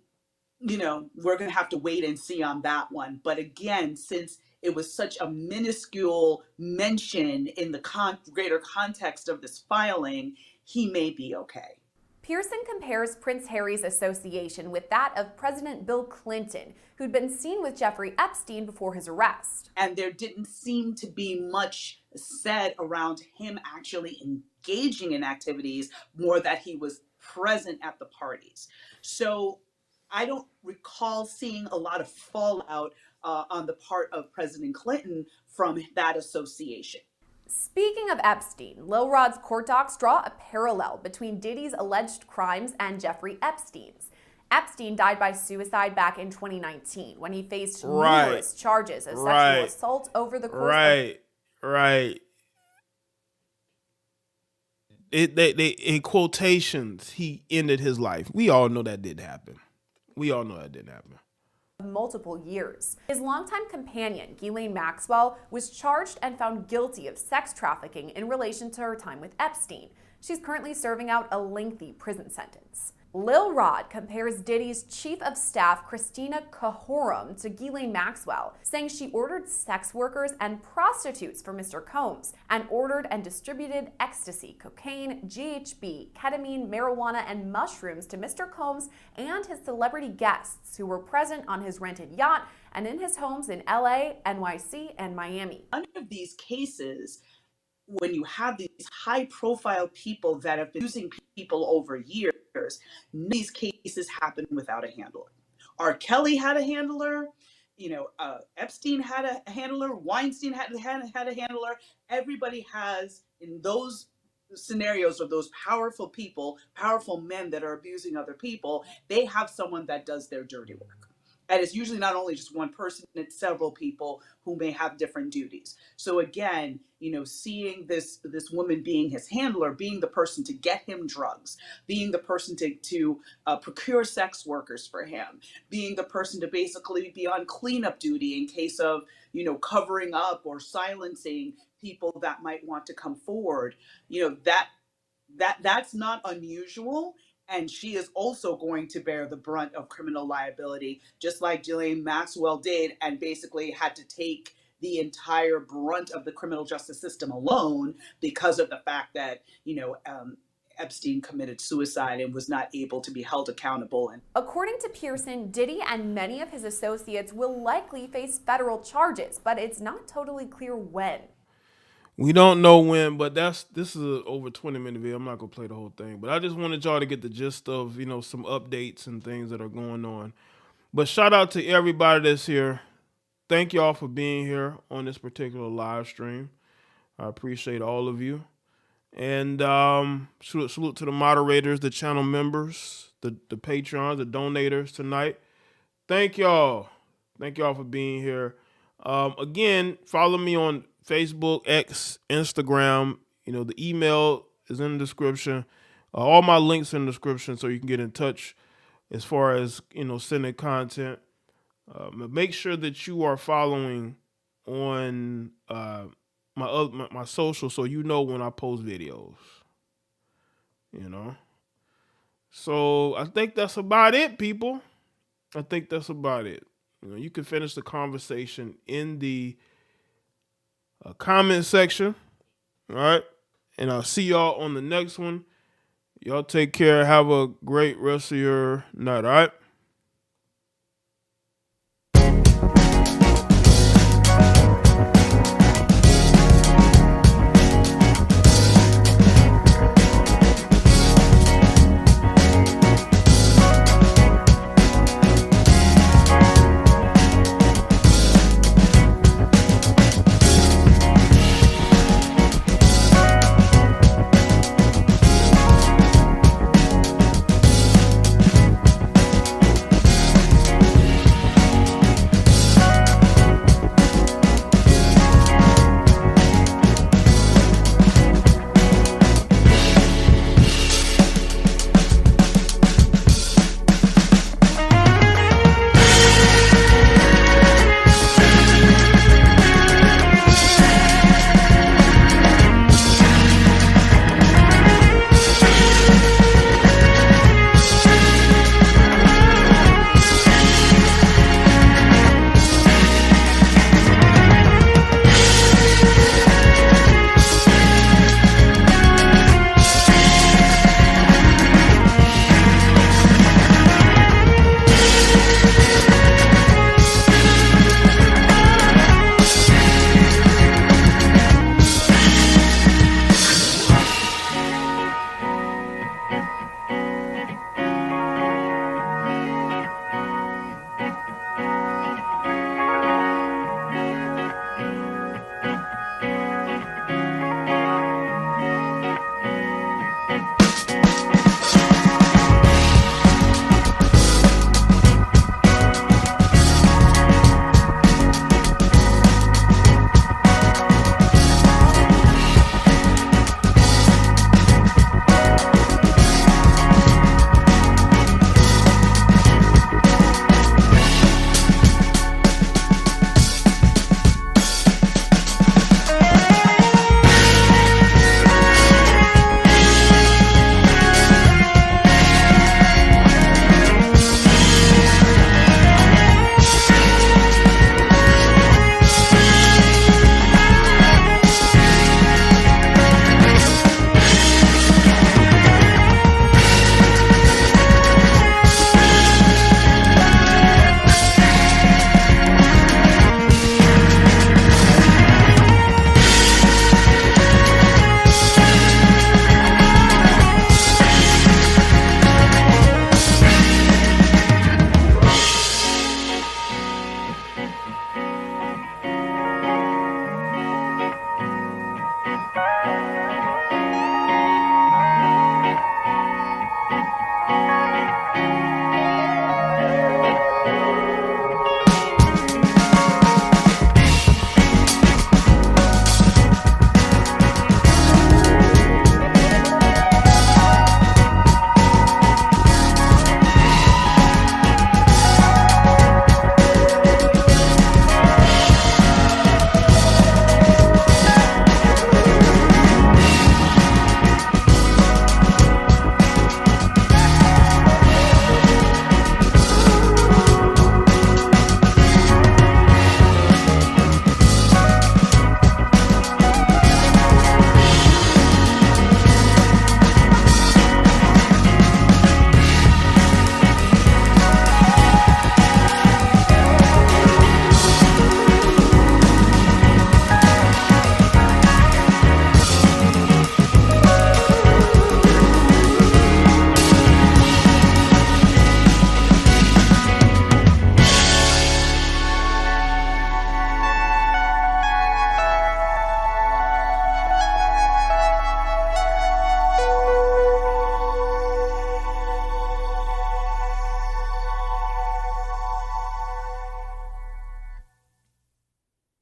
we're going to have to wait and see on that one. But again, since it was such a minuscule mention in the greater context of this filing, he may be okay. Pearson compares Prince Harry's association with that of President Bill Clinton, who'd been seen with Jeffrey Epstein before his arrest. And there didn't seem to be much said around him actually engaging in activities, more that he was present at the parties. So I don't recall seeing a lot of fallout on the part of President Clinton from that association. Speaking of Epstein, Lil Rod's court docs draw a parallel between Diddy's alleged crimes and Jeffrey Epstein's. Epstein died by suicide back in 2019 when he faced numerous charges of sexual assault over the course of... In quotations, he ended his life. We all know that didn't happen. Multiple years. His longtime companion, Ghislaine Maxwell, was charged and found guilty of sex trafficking in relation to her time with Epstein. She's currently serving out a lengthy prison sentence. Lil Rod compares Diddy's chief of staff, Christina Cahorum, to Ghislaine Maxwell, saying she ordered sex workers and prostitutes for Mr. Combs and ordered and distributed ecstasy, cocaine, GHB, ketamine, marijuana, and mushrooms to Mr. Combs and his celebrity guests who were present on his rented yacht and in his homes in LA, NYC, and Miami. None of these cases, when you have these high-profile people that have been using people over years, these cases happen without a handler. R. Kelly had a handler, Epstein had a handler, Weinstein had a handler. Everybody has, in those scenarios of those powerful people, powerful men that are abusing other people, they have someone that does their dirty work. And it's usually not only just one person, it's several people who may have different duties. So again, seeing this woman being his handler, being the person to get him drugs, being the person to procure sex workers for him, being the person to basically be on cleanup duty in case of, covering up or silencing people that might want to come forward, that's not unusual. And she is also going to bear the brunt of criminal liability, just like Ghislaine Maxwell did, and basically had to take the entire brunt of the criminal justice system alone because of the fact that, Epstein committed suicide and was not able to be held accountable. According to Pearson, Diddy and many of his associates will likely face federal charges, but it's not totally clear when. We don't know when, but this is an over 20-minute video. I'm not gonna play the whole thing, but I just wanted y'all to get the gist of some updates and things that are going on. But shout out to everybody that's here. Thank y'all for being here on this particular live stream. I appreciate all of you, and salute to the moderators, the channel members, the patrons, the donators tonight. Thank y'all for being here. Again, follow me on Facebook, X, Instagram. The email is in the description. All my links in the description so you can get in touch as far as, sending content. Make sure that you are following on my social so you know when I post videos. So I think that's about it, people. I think that's about it. You can finish the conversation in the comment section. All right. And I'll see y'all on the next one. Y'all take care. Have a great rest of your night. All right.